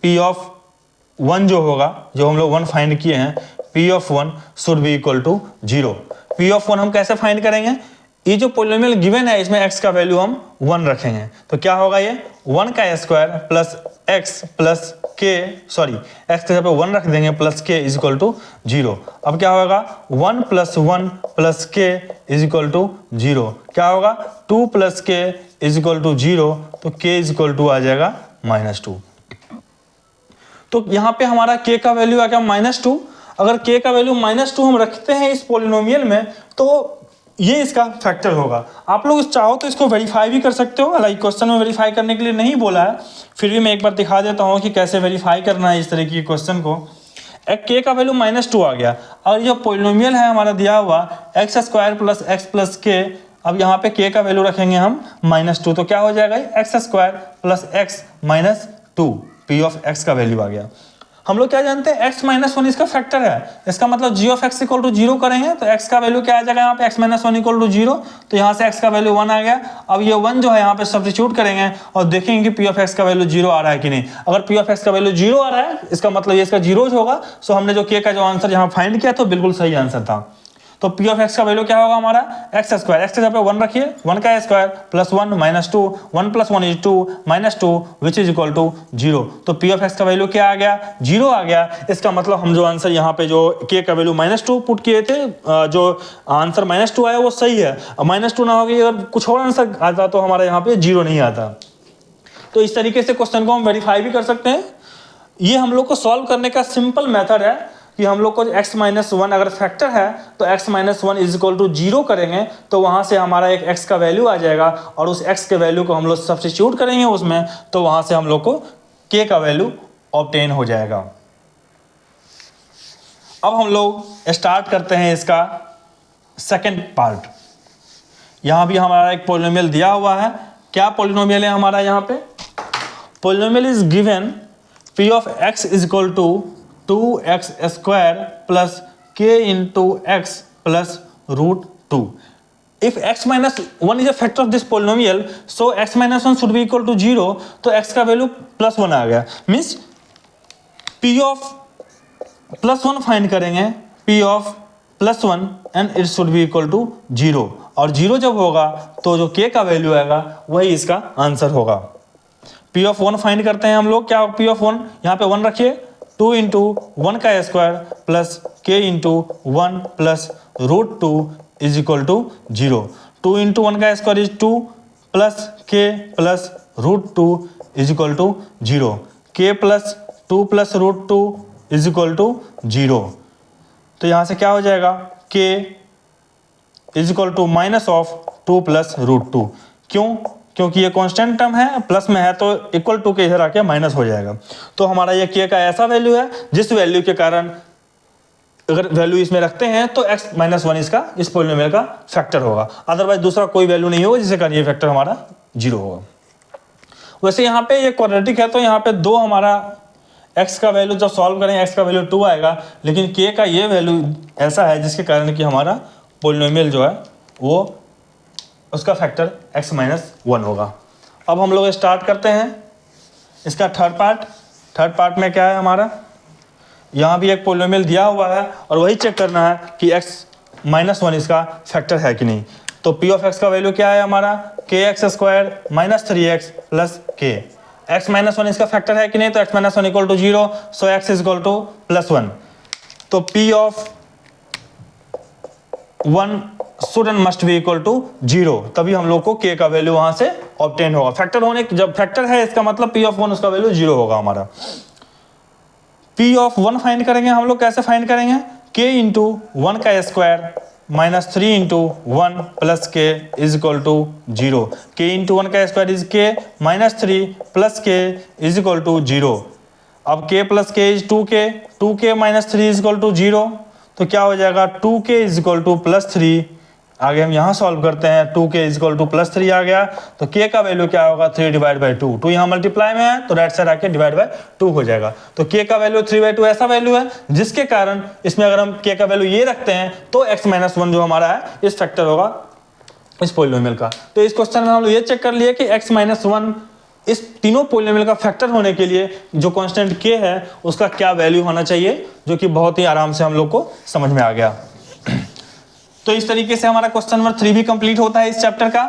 p of one जो होगा, जो हम लोग वन फाइंड किए हैं, p of one should be equal to 0। p of one हम कैसे फाइंड करेंगे, ये जो पॉलिनोमियल गिवन है इसमें x का वैल्यू हम 1 रखेंगे, तो क्या होगा ये 1 का square plus x plus k, sorry x के जगह पे 1 रख देंगे plus k is equal to 0। अब क्या होगा 1 plus 1 plus k is equal to 0। क्या होगा 2 plus k is equal to 0, तो k इज इक्वल टू आ जाएगा -2। तो यहाँ पे हमारा k का वैल्यू आ गया -2। अगर k का वैल्यू -2 हम रखते हैं इस पॉलिनोमियल में तो ये इसका फैक्टर होगा। आप लोग चाहो तो इसको वेरीफाई भी कर सकते हो, हालांकि क्वेश्चन में वेरीफाई करने के लिए नहीं बोला है, फिर भी मैं एक बार दिखा देता हूँ कि कैसे वेरीफाई करना है इस तरह की क्वेश्चन को। एक k का वैल्यू -2 आ गया और ये पॉलिनोमियल है हमारा दिया हुआ x square plus x plus के। अब यहाँ पे k का वैल्यू रखेंगे हम -2, तो क्या हो जाएगा x square plus x minus 2, p of x का वैल्यू आ गया। हम लोग क्या जानते हैं x माइनस वन इसका फैक्टर है, इसका मतलब g of x equal to 0 करेंगे तो x का वैल्यू क्या आ जाएगा यहाँ पे x minus one equal to 0, तो यहाँ से x का वैल्यू 1 आ गया। अब ये 1 जो है यहाँ पे सब्स्टिट्यूट करेंगे और देखेंगे कि p ऑफ x का वैल्यू 0 आ रहा है कि नहीं। अगर p ऑफ x का वैल्यू 0 आ रहा है इसका मतलब ये इसका 0 होगा। सो हमने जो k का जो आंसर यहाँ फाइंड किया तो बिल्कुल सही आंसर था। तो p ऑफ x का वैल्यू क्या होगा हमारा एक्स स्क्वायर, एक्स के जगह पे 1 रखिए, 1 का square plus 1 minus 2, 1 plus 1 is 2 minus 2 which is equal to 0। तो p ऑफ x का वैल्यू क्या आ गया 0 आ गया। इसका मतलब हम जो आंसर यहाँ पे जो k का वैल्यू -2 पुट किए थे, जो आंसर -2 आया वो सही है। -2 ना होगी अगर कुछ और आंसर आता तो हमारा यहाँ पे 0 नहीं आता। तो इस तरीके से क्वेश्चन को हम वेरीफाई भी कर सकते हैं। ये हम लोग को सॉल्व करने का सिंपल मेथड है कि हम लोग को x माइनस वन अगर फैक्टर है तो x minus one is equal to 0 करेंगे तो वहाँ से हमारा एक x का वैल्यू आ जाएगा और उस x के वैल्यू को हम लोग सब्स्टिट्यूट करेंगे उसमें, तो वहाँ से हम लोग को k का वैल्यू ऑब्टेन हो जाएगा। अब हम लोग स्टार्ट करते हैं इसका सेकेंड पार्ट। यहाँ भी हमारा एक पॉलिनोमियल दिया हुआ है। क्या पॉलिनोमियल है हमारा यहाँ पे, polynomial is given p of x is equal to 2x square plus k into x plus √2। If x minus 1 is a factor of this polynomial, so x minus 1 should be equal to 0, तो x का value +1 आ गया। Means p of +1 find करेंगे, p of +1 and it should be equal to 0, और 0 जब होगा तो जो k का वैल्यू आएगा वही इसका आंसर होगा। p ऑफ 1 फाइंड करते हैं हम लोग। क्या p ऑफ 1, यहाँ पे 1 रखिए, 2 इंटू 1 का square plus k into 1 plus √2 is equal to 0। 2 into 1 का square is 2 plus k plus √2 is equal to 0। k plus 2 plus √2 is equal to 0। तो यहाँ से क्या हो जाएगा k is equal to minus of 2 plus √2। क्यों, क्योंकि ये कांस्टेंट टर्म है, प्लस में है तो इक्वल टू के इधर आके माइनस हो जाएगा। तो हमारा ये k का ऐसा वैल्यू है जिस वैल्यू के कारण अगर वैल्यू इसमें रखते हैं तो x माइनस 1 इसका इस पॉलिनोमियल का फैक्टर होगा, अदरवाइज दूसरा कोई वैल्यू नहीं होगा जिसके कारण ये फैक्टर हमारा 0 होगा। वैसे यहाँ पे ये क्वाड्रेटिक है तो यहाँ पे 2 हमारा x का वैल्यू जब सॉल्व करेंगे x का वैल्यू 2 आएगा, लेकिन k का ये वैल्यू ऐसा है जिसके कारण कि हमारा पॉलिनोमियल जो है वो उसका फैक्टर x माइनस 1 होगा। अब हम लोग स्टार्ट करते हैं इसका थर्ड पार्ट में क्या है हमारा, यहाँ भी एक पॉलिनोमियल दिया हुआ है और वही चेक करना है कि x माइनस 1 इसका फैक्टर है कि नहीं। तो p ऑफ x का वैल्यू क्या है हमारा, kx square minus 3x plus k। x minus 1 इसका फैक्टर है कि नहीं, तो x minus 1 equal to 0, so x is equal to plus 1। तो p of 1 should and must be equal to 0, तभी हम लोग को k का वैल्यू वहां से ऑब्टेन होगा। फैक्टर होने जब फैक्टर है इसका मतलब p ऑफ 1 उसका वैल्यू 0 होगा हमारा। p ऑफ 1 फाइंड करेंगे हम लोग, कैसे फाइंड करेंगे, k इंटू 1 का square minus 3 into 1 plus k is equal to 0। k into 1 का square is k minus 3 plus k is equal to 0। अब k plus k is 2k minus 3 is equal to 0, तो क्या हो जाएगा 2k is equal to plus 3। आगे हम यहाँ solve करते हैं, 2k is equal to plus 3 आ गया, तो k का वैल्यू क्या होगा 3 डिवाइड बाई 2। 2 यहाँ मल्टीप्लाई में है तो राइट साइड आके डिवाइड बाई 2 हो जाएगा। तो k का वैल्यू 3/2 ऐसा वैल्यू है जिसके कारण इसमें अगर हम k का वैल्यू ये रखते हैं तो x माइनस 1 जो हमारा है इस फैक्टर होगा इस पॉलिनोमियल का। तो इस क्वेश्चन में हम लोग ये चेक कर लिए कि x माइनस 1 इस तीनों पॉलिनोमियल का फैक्टर होने के लिए जो कांस्टेंट k है उसका क्या वैल्यू होना चाहिए, जो कि बहुत ही आराम से हम लोग को समझ में आ गया। तो इस तरीके से हमारा क्वेश्चन नंबर 3 भी कंप्लीट होता है इस चैप्टर का।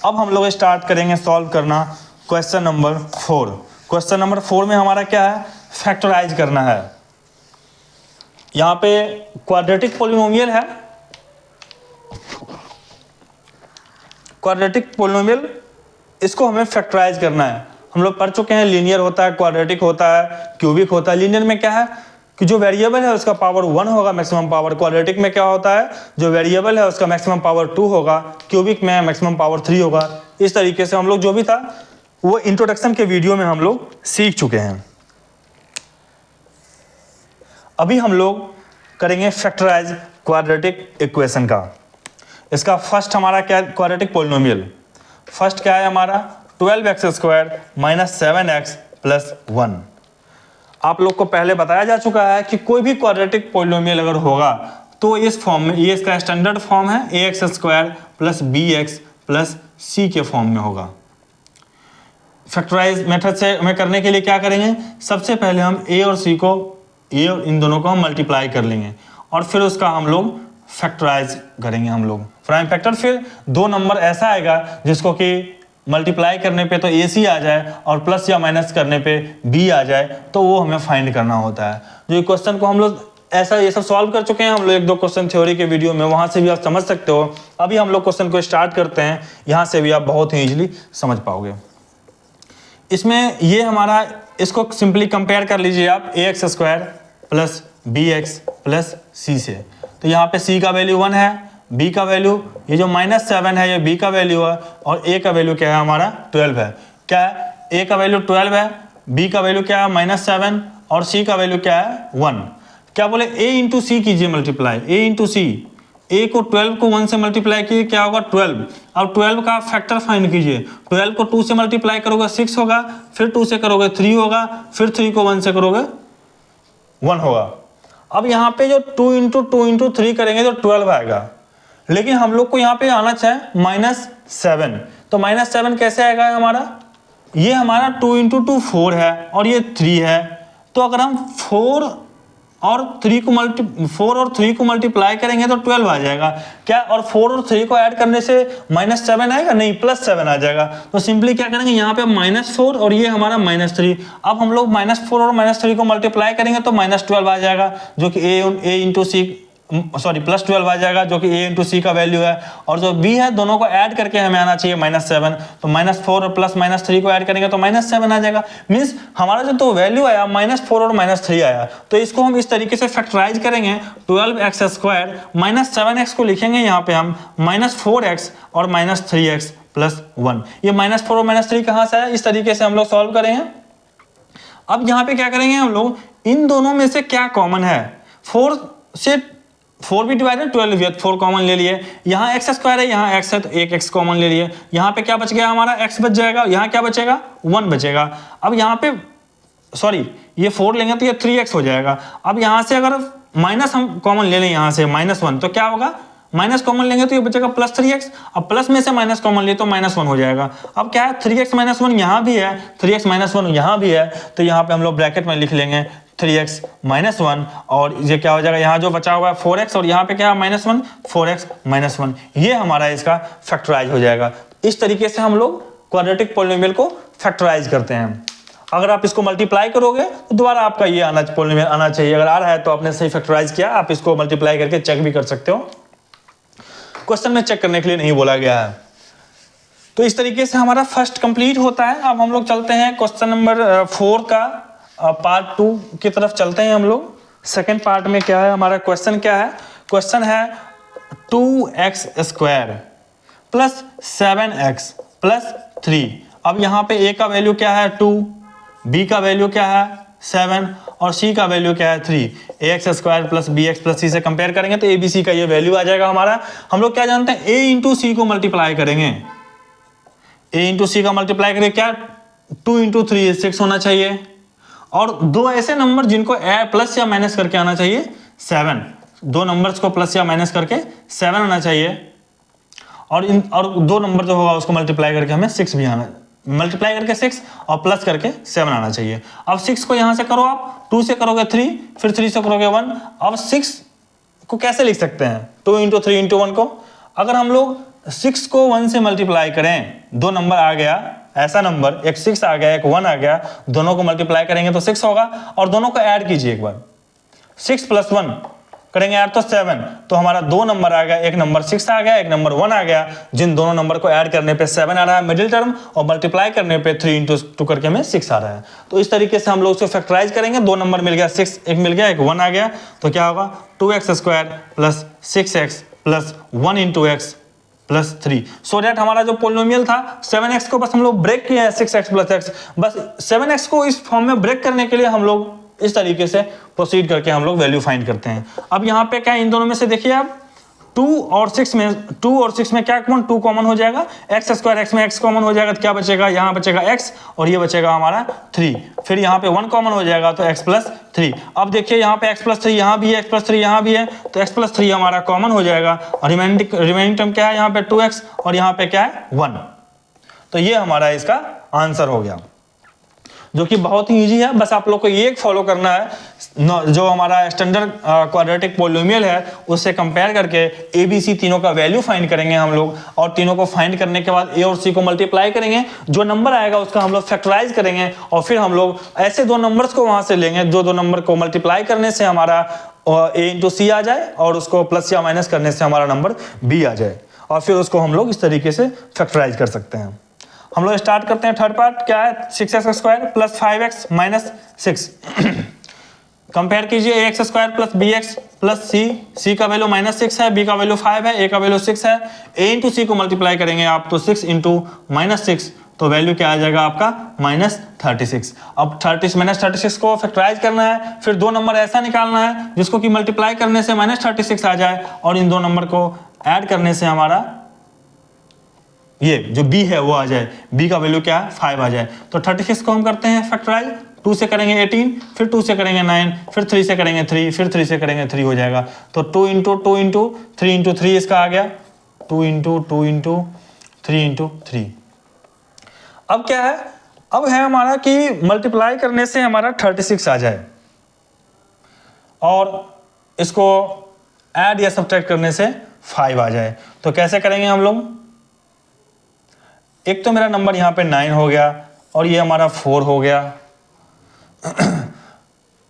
अब हम लोग स्टार्ट करेंगे सॉल्व करना क्वेश्चन नंबर 4। क्वेश्चन नंबर 4 में हमारा क्या है, फैक्टराइज करना है। यहाँ पे क्वाड्रेटिक पॉलिनोमियल है, क्वाड्रेटिक पॉलिनोमियल इसको हमें फैक्टराइज करना है। हम लोग पढ़ चुके हैं लीनियर होता है, क्वाड्रेटिक होता है, क्यूबिक होता है। लीनियर में क्या है कि जो वेरिएबल है उसका पावर 1 होगा मैक्सिमम पावर। क्वाड्रेटिक में क्या होता है, जो वेरिएबल है उसका मैक्सिमम पावर 2 होगा। क्यूबिक में मैक्सिमम पावर 3 होगा। इस तरीके से हम लोग जो भी था वो इंट्रोडक्शन के वीडियो में हम लोग सीख चुके हैं। अभी हम लोग करेंगे फैक्टराइज क्वाड्रेटिक इक्वेशन का। इसका फर्स्ट हमारा क्या है, क्वाड्रेटिक पॉलिनोमियल फर्स्ट क्या है हमारा 12x square minus 7x plus 1। आप लोग को पहले बताया जा चुका है कि कोई भी क्वाड्रेटिक पॉलिनोमियल अगर होगा तो इस फॉर्म में, ये इसका स्टैंडर्ड फॉर्म है ax square plus bx plus c के फॉर्म में होगा। फैक्टराइज मेथड से हमें करने के लिए क्या करेंगे, सबसे पहले हम a और c को, a और इन दोनों को हम मल्टीप्लाई कर लेंगे और फिर उसका हम लोग फैक्टराइज करेंगे हम लोग प्राइम फैक्टर। फिर 2 नंबर ऐसा आएगा जिसको कि मल्टीप्लाई करने पे तो AC आ जाए और प्लस या माइनस करने पे B आ जाए, तो वो हमें फाइंड करना होता है। जो क्वेश्चन को हम लोग ऐसा ये सब सॉल्व कर चुके हैं हम लोग 1-2 क्वेश्चन थ्योरी के वीडियो में, वहां से भी आप समझ सकते हो। अभी हम लोग क्वेश्चन को स्टार्ट करते हैं, यहाँ से भी आप बहुत ही ईजिली समझ पाओगे। इसमें ये हमारा, इसको सिंपली कंपेयर कर लीजिए आप ax square plus bx plus c से। तो यहाँ पे c का वैल्यू 1 है, b का वैल्यू ये जो माइनस 7 है ये b का वैल्यू है और a का वैल्यू क्या है हमारा 12 है। क्या है, a का वैल्यू 12 है, b का वैल्यू क्या है माइनस 7 और c का वैल्यू क्या है 1। क्या बोले a इंटू सी कीजिए multiply, a into c, a को 12 को 1 से मल्टीप्लाई कीजिए क्या होगा 12। अब 12 का फैक्टर फाइंड कीजिए, 12 को 2 से मल्टीप्लाई करोगे 6 होगा, फिर 2 से करोगे 3 होगा, फिर 3 को 1 से करोगे 1 होगा। अब यहाँ पे जो 2 इंटू 3 करेंगे तो 12 आएगा, लेकिन हम लोग को यहाँ पे आना चाहिए -7। तो -7 कैसे आएगा हमारा, ये हमारा 2 इंटू 2 4 है और ये 3 है। तो अगर हम 4 और 3 को मल्टीप्लाई करेंगे तो 12 आ जाएगा। क्या, और 4 और 3 को ऐड करने से -7 आएगा, नहीं +7 आ जाएगा। तो सिंपली क्या करेंगे, यहाँ पे -4 और ये हमारा -3। अब हम लोग -4 और -3 को मल्टीप्लाई करेंगे तो -12 आ जाएगा, जो कि a इंटू सी +12 आ जाएगा, जो कि a इंटू सी का वैल्यू है। और जो b है दोनों को ऐड करके हमें आना चाहिए -7। तो -4 और प्लस -3 को ऐड करेंगे तो -7 आ जाएगा। मीन्स हमारा जो तो वैल्यू आया -4 और -3 आया। तो इसको हम इस तरीके से फैक्टराइज करेंगे, 12x स्क्वायर -7x को लिखेंगे यहाँ पे हम -4x और -3x +1। ये -4 और -3 कहाँ से है, इस तरीके से हम लोग सॉल्व करेंगे। अब यहाँ पे क्या करेंगे हम लोग, इन दोनों में से क्या कॉमन है, 4 से 4 भी डिवाइडेड 12 भी है, 4 कॉमन ले लिए। यहाँ x² है, यहाँ x है तो एक x कॉमन ले लिए। यहाँ पे क्या बच गया हमारा, x बच जाएगा। यहाँ क्या बचेगा, 1 बचेगा। अब यहाँ पे सॉरी ये 4 लेंगे तो ये 3x हो जाएगा। अब यहाँ से अगर माइनस हम कॉमन ले लें, यहाँ से -1, तो क्या होगा, माइनस कॉमन लेंगे तो ये बचेगा +3x। अब प्लस में से माइनस कॉमन ले तो -1 हो जाएगा। अब क्या है, 3x - 1 यहाँ भी है, 3x - 1 यहाँ भी है, तो यहाँ पे हम लोग ब्रैकेट में लिख लेंगे 3x - 1 और ये क्या हो जाएगा, यहाँ जो बचा हुआ है 4x और यहाँ पे क्या है -1, 4x - 1। ये हमारा इसका फैक्टराइज हो जाएगा। इस तरीके से हम लोग क्वाड्रेटिक पॉलिनोमियल को फैक्टराइज करते हैं। अगर आप इसको मल्टीप्लाई करोगे तो दोबारा आपका ये पॉलिनोमियल आना चाहिए। अगर आ रहा है तो आपने सही फैक्टराइज किया, आप इसको मल्टीप्लाई करके चेक भी कर सकते हो। क्वेश्चन में चेक करने के लिए नहीं बोला गया है। तो इस तरीके से हमारा फर्स्ट कंप्लीट होता है। अब हम लोग चलते हैं क्वेश्चन नंबर 4 का पार्ट 2 की तरफ चलते हैं हम लोग। सेकेंड पार्ट में क्या है हमारा क्वेश्चन, क्या है, क्वेश्चन है 2x² + 7x + 3। अब यहाँ पे a का वैल्यू क्या है 2, b का वैल्यू क्या है 7 और c का वैल्यू क्या है 3। ax² + bx + c से कंपेयर करेंगे तो abc का ये वैल्यू आ जाएगा हमारा। हम लोग क्या जानते हैं, a × c को मल्टीप्लाई करेंगे, a × c का मल्टीप्लाई करेंगे, क्या 2 × 3 6 होना चाहिए। और दो ऐसे नंबर जिनको प्लस या माइनस करके आना चाहिए 7, दो नंबर्स को प्लस या माइनस करके 7 आना चाहिए। और दो नंबर जो होगा उसको मल्टीप्लाई करके हमें 6 भी आना, मल्टीप्लाई करके 6 और प्लस करके 7 आना चाहिए। अब 6 को यहाँ से करो आप, 2 से करोगे 3, फिर 3 से करोगे 1। अब 6 को कैसे लिख सकते हैं, 2 × 3 × 1 को। अगर हम लोग 6 को 1 से मल्टीप्लाई करें, दो नंबर आ गया, ऐसा नंबर एक 6 आ गया एक 1 आ गया, दोनों को मल्टीप्लाई करेंगे तो 6 होगा। और दोनों को ऐड कीजिए एक बार, 6 + 1 करेंगे ऐड तो 7, तो हमारा दो नंबर आ गया, एक नंबर 6 आ गया, एक नंबर 1 आ गया। जिन दोनों नंबर को ऐड करने पे 7 आ रहा है मिडिल टर्म, और मल्टीप्लाई करने पे 3 × 2 करके हमें 6 आ रहा है। तो इस तरीके से हम लोग उसको फैक्टराइज करेंगे। दो नंबर मिल गया, 6 एक मिल गया, एक 1 आ गया, तो क्या होगा 2x² + 6x + 1 × x + 3। So that हमारा जो पोलिनोमियल था 7x को बस हम लोग ब्रेक किया है 6x + x, बस 7x को इस फॉर्म में ब्रेक करने के लिए हम लोग इस तरीके से प्रोसीड करके हम लोग वैल्यू फाइंड करते हैं। अब यहाँ पे क्या, इन दोनों में से देखिए आप 2 और 6 में क्या कॉमन, 2 कॉमन हो जाएगा, x² x में x कॉमन हो जाएगा तो क्या बचेगा, यहाँ बचेगा x और ये बचेगा हमारा 3। फिर यहाँ पे 1 कॉमन हो जाएगा तो x + 3। अब देखिए यहाँ पे x + 3 यहाँ भी है, x + 3 यहाँ भी है, तो x + 3 हमारा कॉमन हो जाएगा। और रिमेनिंग टर्म क्या है, यहाँ पे 2x और यहाँ पे क्या है 1। तो ये हमारा इसका आंसर हो गया, जो कि बहुत ही इजी है। बस आप लोग को ये फॉलो करना है, जो हमारा स्टैंडर्ड क्वाड्रेटिक पॉलिनोमियल है उससे कंपेयर करके ए बी सी तीनों का वैल्यू फाइंड करेंगे हम लोग। और तीनों को फाइंड करने के बाद ए और सी को मल्टीप्लाई करेंगे, जो नंबर आएगा उसका हम लोग फैक्टराइज करेंगे। और फिर हम लोग ऐसे दो नंबर्स को वहां से लेंगे, जो दो नंबर को मल्टीप्लाई करने से हमारा ए × सी आ जाए और उसको प्लस या माइनस करने से हमारा नंबर बी आ जाए, और फिर उसको हम लोग इस तरीके से फैक्टराइज कर सकते हैं। हम लोग स्टार्ट करते हैं थर्ड पार्ट, क्या है 6x² + 5x - 6। कंपेयर कीजिए ax² + bx + c। c का वैल्यू -6 है, b का वैल्यू 5 है, a का वैल्यू 6 है। a × c को मल्टीप्लाई करेंगे आप तो 6 × -6, तो वैल्यू क्या आ जाएगा आपका -36। अब 36 को फैक्टराइज करना है, फिर दो नंबर ऐसा निकालना है जिसको कि मल्टीप्लाई करने से -36 आ जाए, और इन दो नंबर को ऐड करने से हमारा ये जो b है वो आ जाए, b का वैल्यू क्या है 5 आ जाए। तो 36 को हम करते हैं फैक्टराइज, 2 से करेंगे 18, फिर 2 से करेंगे 9, फिर 3 से करेंगे 3, फिर 3 से करेंगे 3 हो जाएगा। तो 2 × 2 × 3 × 3 इसका आ गया, 2 × 2 × 3 × 3। अब क्या है, अब है हमारा कि मल्टीप्लाई करने से हमारा 36 आ जाए और इसको ऐड या सब्ट्रैक्ट करने से 5 आ जाए। तो कैसे करेंगे हम लोग, एक तो मेरा नंबर यहाँ पे 9 हो गया और ये हमारा 4 हो गया।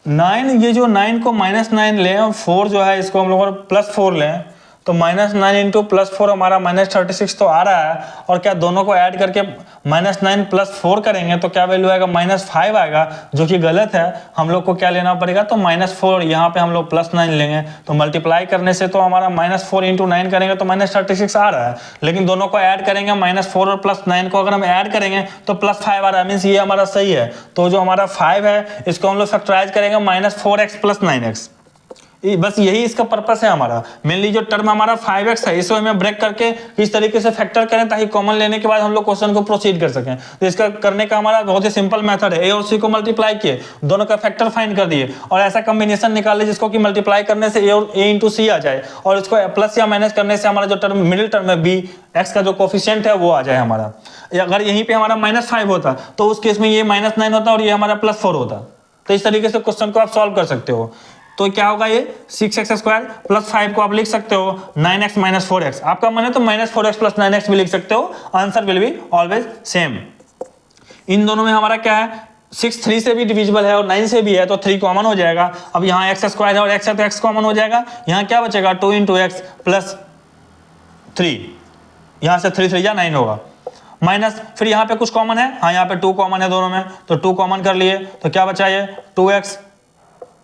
9, ये जो 9 को -9 लें और 4 जो है इसको हम लोग +4 लें तो -9 इंटू +4 हमारा -36 तो आ रहा है, और क्या दोनों को ऐड करके -9 + 4 करेंगे तो क्या वैल्यू आएगा, -5 आएगा, जो कि गलत है। हम लोग को क्या लेना पड़ेगा, तो -4 यहाँ पे हम लोग +9 लेंगे, तो मल्टीप्लाई करने से तो हमारा -4 इंटू 9 करेंगे तो -36 आ रहा है, लेकिन दोनों को ऐड करेंगे -4 और +9 को अगर हम ऐड करेंगे तो +5 आ रहा है, मीन्स ये हमारा सही है। तो जो हमारा 5 है इसको हम लोग फैक्टराइज करेंगे -4x + 9x। बस यही इसका पर्पस है हमारा। मेनली जो टर्म हमारा 5x है इसको हमें ब्रेक करके इस तरीके से फैक्टर करें ताकि कॉमन लेने के बाद हम लोग क्वेश्चन को प्रोसीड कर सकें। तो इसका करने का हमारा बहुत ही सिंपल मेथड है, ए और सी को मल्टीप्लाई किए, दोनों का फैक्टर फाइंड कर दिए और ऐसा कॉम्बिनेशन निकाले जिसको कि मल्टीप्लाई करने से ए इंटू सी आ जाए और इसको प्लस या माइनस करने से हमारा जो टर्म मिडिल टर्म है बी एक्स का जो कोफिशिएंट है वो आ जाए हमारा। अगर यहीं पे हमारा -5 होता तो उस केस में ये -9 होता और ये हमारा +4 होता। तो इस तरीके से क्वेश्चन को आप सॉल्व कर सकते हो। तो क्या होगा, ये 6x² + 5 को आप लिख सकते हो 9x - 4x। आपका मन है तो -4x + 9x भी लिख सकते हो, answer will be always same. इन दोनों में हमारा क्या है, 6 3 से भी डिविजिबल है और 9 से भी है, तो 3 कॉमन हो जाएगा। अब यहाँ x² है और x है तो x कॉमन हो जाएगा। यहाँ क्या बचेगा, 2 × x + 3, यहाँ से 3 3 या 9 होगा, माइनस फिर यहाँ पे कुछ कॉमन है, हाँ यहाँ पे 2 कॉमन है दोनों में, तो 2 कॉमन कर लिए तो क्या बचा, ये 2x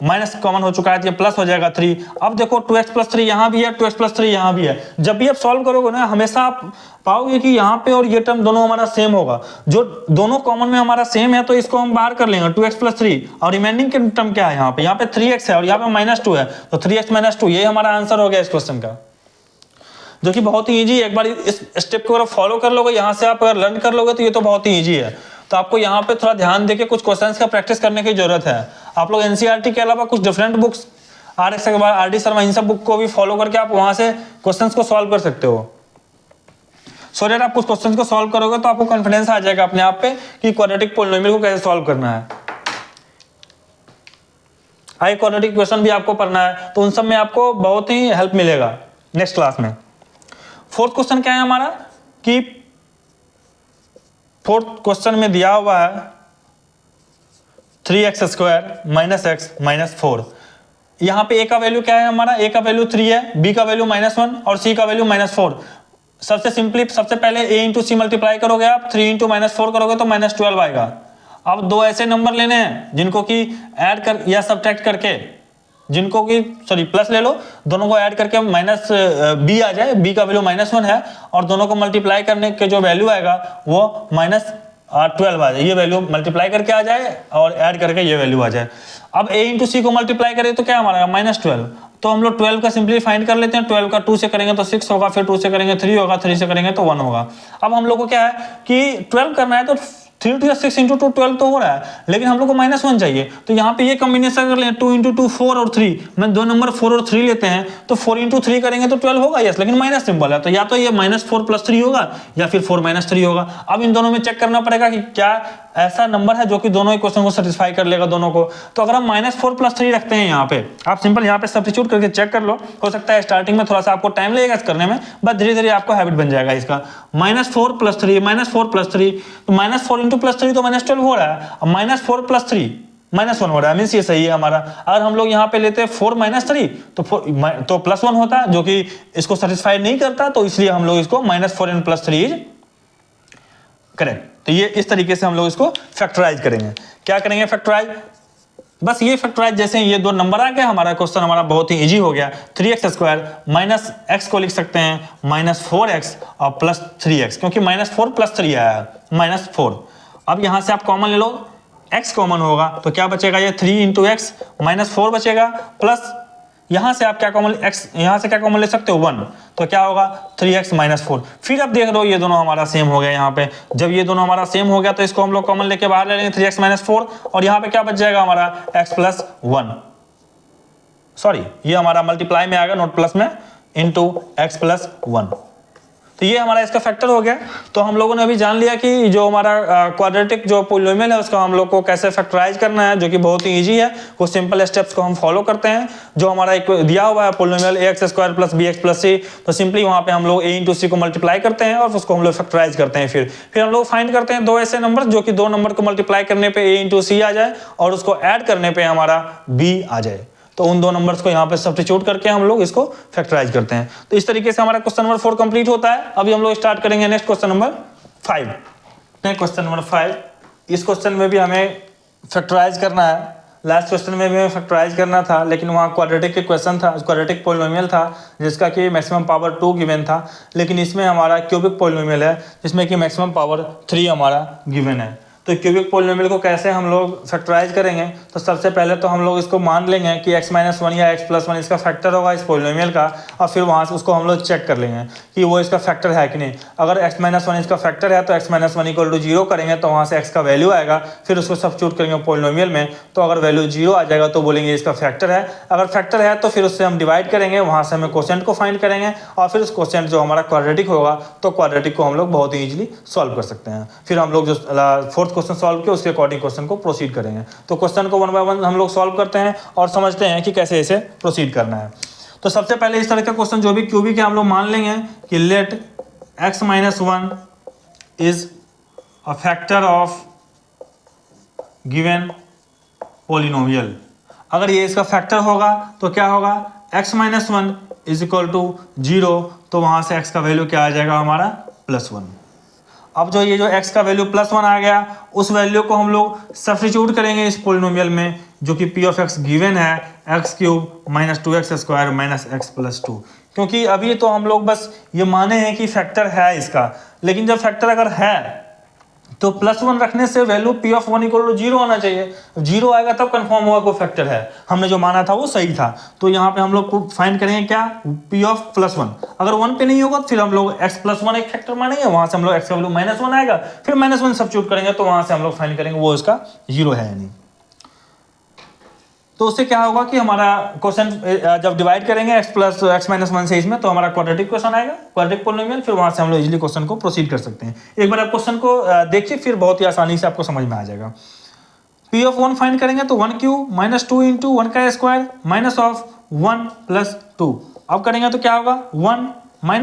माइनस कॉमन हो चुका है तो ये प्लस हो जाएगा 3। अब देखो 2x + 3 यहाँ भी है, 2x + 3 यहाँ भी है। जब भी आप सॉल्व करोगे ना हमेशा आप पाओगे कि यहाँ पे और ये टर्म दोनों हमारा सेम होगा। जो दोनों कॉमन में हमारा सेम है तो इसको हम बाहर कर लेंगे 2x + 3, और रिमेनिंग के टर्म क्या है, यहाँ पे 3x है और यहाँ पे -2 है, तो 3x - 2 ये हमारा आंसर हो गया इस क्वेश्चन का, जो कि बहुत ही ईजी है। एक बार इस स्टेप को अगर फॉलो कर लोगे, यहाँ से आप अगर लर्न कर लोगे तो ये तो बहुत ही ईजी है। तो आपको यहाँ पे थोड़ा ध्यान देके कुछ क्वेश्चंस का प्रैक्टिस करने की जरूरत है। आप लोग एनसीईआरटी के अलावा कुछ different books, RX Agarwal, RD Sharma, इन सब बुक को भी फॉलो करके आप वहां से क्वेश्चंस को सॉल्व कर सकते हो। सो दैट आप कुछ क्वेश्चंस को सॉल्व करोगे तो आपको कॉन्फिडेंस आ जाएगा अपने आप पे कि क्वाड्रेटिक पॉलिनोमियल को कैसे सॉल्व करना है। हाई क्वाड्रेटिक क्वेश्चन भी आपको पढ़ना है तो उन सब में आपको बहुत ही हेल्प मिलेगा नेक्स्ट क्लास में। फोर्थ क्वेश्चन क्या है हमारा, कि फोर्थ क्वेश्चन में दिया हुआ है 3x² - x - 4। यहाँ पे a का वैल्यू क्या है हमारा, a का वैल्यू 3 है, b का वैल्यू -1 और c का वैल्यू -4। सबसे पहले a × c मल्टीप्लाई करोगे आप, 3 × -4 करोगे तो -12 आएगा। अब दो ऐसे नंबर लेने हैं जिनको कि ऐड कर या सब्ट्रैक्ट करके, जिनको कि सॉरी प्लस ले लो, दोनों को ऐड करके -b आ जाए, b का वैल्यू -1 है और दोनों को मल्टीप्लाई करने के जो वैल्यू आएगा वो -12 आ जाए, ये वैल्यू मल्टीप्लाई करके आ जाए और ऐड करके ये वैल्यू आ जाए। अब a × c को मल्टीप्लाई करें तो क्या हमारा -12, तो हम लोग 12 का सिंपली फाइंड कर लेते हैं। 12 का 2 से करेंगे तो 6 होगा, फिर 2 से करेंगे 3 होगा, 3 से करेंगे तो 1 होगा। अब हम लोग को क्या है कि 12 करना है तो 3 × 6 × 2 12 तो हो रहा है, लेकिन हम लोग को -1 चाहिए। तो यहाँ पे ये कॉम्बिनेशन कर लें, 2 × 2 4 और 3, मैं दो नंबर 4 और 3 लेते हैं तो 4 × 3 करेंगे तो 12 होगा, यस, लेकिन माइनस सिंबल है तो या तो ये -4 + 3 होगा या फिर 4 - 3 होगा। अब इन दोनों में चेक करना पड़ेगा कि क्या ऐसा नंबर है जो कि दोनों इक्वेशन को सेटिस्फाई कर लेगा दोनों को। तो अगर हम -4 + 3 रखते हैं यहाँ पे, आप सिंपल यहाँ पे सब्स्टिट्यूट करके चेक कर लो। हो सकता है स्टार्टिंग में थोड़ा सा आपको टाइम लगेगा इस करने में, बट धीरे धीरे आपको हैबिट बन जाएगा इसका। -4 + 3 -4 + 3 तो -4 × +3 तो -12 हो रहा है, अब -4 + 3 -1 हो रहा है, मीन्स ये सही है हमारा। अगर हम लोग यहाँ पे लेते हैं 4 - 3 तो +1 होता है जो कि इसको सेटिस्फाई नहीं करता, तो इसलिए हम लोग इसको -4 × +3 इज करेक्ट। तो ये इस तरीके से हम लोग इसको फैक्टराइज करेंगे। क्या करेंगे फैक्टराइज, बस ये फैक्टराइज जैसे ये दो नंबर आ गए, हमारा क्वेश्चन हमारा बहुत ही इजी हो गया। 3x² - x को लिख सकते हैं -4x और +3x, क्योंकि -4 + 3 आया है -4। अब यहां से आप कॉमन ले लो, x कॉमन होगा तो क्या बचेगा, ये 3 × x -4 बचेगा, प्लस यहां से आप क्या कॉमन, x यहां से क्या कॉमन ले सकते हो 1, तो क्या होगा 3x - 4। फिर आप देख लो ये दोनों हमारा सेम हो गया। यहाँ पे जब ये दोनों हमारा सेम हो गया तो इसको हम लोग कॉमन लेके बाहर ले लेंगे 3x - 4, और यहाँ पे क्या बच जाएगा हमारा x + 1, सॉरी ये हमारा मल्टीप्लाई में आएगा नोट प्लस में, इंटू x + 1। तो ये हमारा इसका फैक्टर हो गया। तो हम लोगों ने अभी जान लिया कि जो हमारा क्वाड्रेटिक जो पॉलिनोमियल है उसका हम लोग को कैसे फैक्टराइज करना है, जो कि बहुत ही इजी है। कुछ सिंपल स्टेप्स को हम फॉलो करते हैं। जो हमारा एक दिया हुआ है पॉलिनोमियल ax² + bx + c, तो सिंपली वहाँ पे हम लोग a × c को मल्टीप्लाई करते हैं और उसको हम लोग फैक्टराइज करते हैं। फिर हम लोग फाइंड करते हैं दो ऐसे नंबर जो कि दो नंबर को मल्टीप्लाई करने पर a × c आ जाए और उसको ऐड करने पर हमारा b आ जाए। तो उन दो नंबर्स को यहाँ पे सब्स्टिट्यूट करके हम लोग इसको फैक्टराइज करते हैं। तो इस तरीके से हमारा क्वेश्चन नंबर 4 कंप्लीट होता है। अभी हम लोग स्टार्ट करेंगे next question number 5। Question number 5, इस क्वेश्चन में भी हमें फैक्टराइज करना है। लास्ट क्वेश्चन में भी हमें फैक्टराइज करना था, लेकिन वहाँ क्वाड्रेटिक के क्वेश्चन था, क्वाड्रेटिक पॉलिनोमियल था जिसका कि मैक्सिमम पावर 2 गिवन था। लेकिन इसमें हमारा क्यूबिक पॉलिनोमियल है जिसमें कि मैक्सिमम पावर 3 हमारा गिवन है। तो क्यूबिक पॉलिनोमियल को कैसे हम लोग फैक्टराइज करेंगे, तो सबसे पहले तो हम लोग इसको मान लेंगे कि x-1 या x+1 इसका फैक्टर होगा इस पॉलिनोमियल का, और फिर वहाँ से उसको हम लोग चेक कर लेंगे कि वो इसका फैक्टर है कि नहीं। अगर x-1 इसका फैक्टर है तो x-1 = 0 करेंगे तो वहाँ से x का वैल्यू आएगा, फिर उसको सब्स्टिट्यूट करेंगे पॉलिनोमियल में, तो अगर वैल्यू 0 आ जाएगा तो बोलेंगे इसका फैक्टर है। अगर फैक्टर है तो फिर उससे हम डिवाइड करेंगे, वहाँ से हमें कोसेंट को फाइंड करेंगे, और फिर उस कोसेंट जो हमारा क्वाड्रेटिक होगा तो क्वाड्रेटिक को हम लोग बहुत ही ईजिली सॉल्व कर सकते हैं। फिर हम लोग जो फोर्थ क्वेश्चन सॉल्व किया उसके अकॉर्डिंग क्वेश्चन को प्रोसीड करेंगे। तो क्वेश्चन को 1 बाय 1 हम लोग सॉल्व करते हैं और समझते हैं कि कैसे इसे प्रोसीड करना है। तो सबसे पहले इस तरह का क्वेश्चन जो भी क्यूबिक है हम लोग मान लेंगे कि let x-1 is a factor of given polynomial. अगर ये इसका फैक्टर होगा तो क्या होगा, x-1 = 0, तो वहां से x का वैल्यू क्या आ जाएगा हमारा +1। अब जो ये जो x का वैल्यू +1 आ गया, उस वैल्यू को हम लोग सब्स्टिट्यूट करेंगे इस पॉलिनोमियल में जो कि p of x गिवन है x³ - 2x² - x + 2। क्योंकि अभी तो हम लोग बस ये माने हैं कि फैक्टर है इसका, लेकिन जब फैक्टर अगर है तो +1 रखने से वैल्यू p of 1 = 0 आना चाहिए। 0 आएगा तब कंफर्म होगा कोई फैक्टर है। हमने जो माना था वो सही था। तो यहाँ पे हम लोग फाइंड करेंगे क्या, p of +1। अगर 1 पे नहीं होगा तो फिर हम लोग x+1 एक फैक्टर मानेंगे, वहां से हम लोग x का वैल्यू -1 आएगा, फिर -1 सब्स्टिट्यूट करेंगे तो वहां से हम लोग फाइंड करेंगे वो इसका 0 है या नहीं। तो उससे क्या होगा कि हमारा क्वेश्चन जब डिवाइड करेंगे x-1 से इसमें, तो हमारा क्वाड्रेटिक क्वेश्चन आएगा, क्वाड्रेटिक पॉलिनोमियल, फिर वहां से हम लोग इजीली क्वेश्चन को प्रोसीड कर सकते हैं। एक बार आप क्वेश्चन को देखिए, फिर बहुत ही आसानी से आपको समझ में आ जाएगा। p of 1 फाइंड करेंगे तो 1³ - 2 × 1 का स्क्वायर माइनस ऑफ 1 + 2। अब करेंगे तो क्या होगा, 1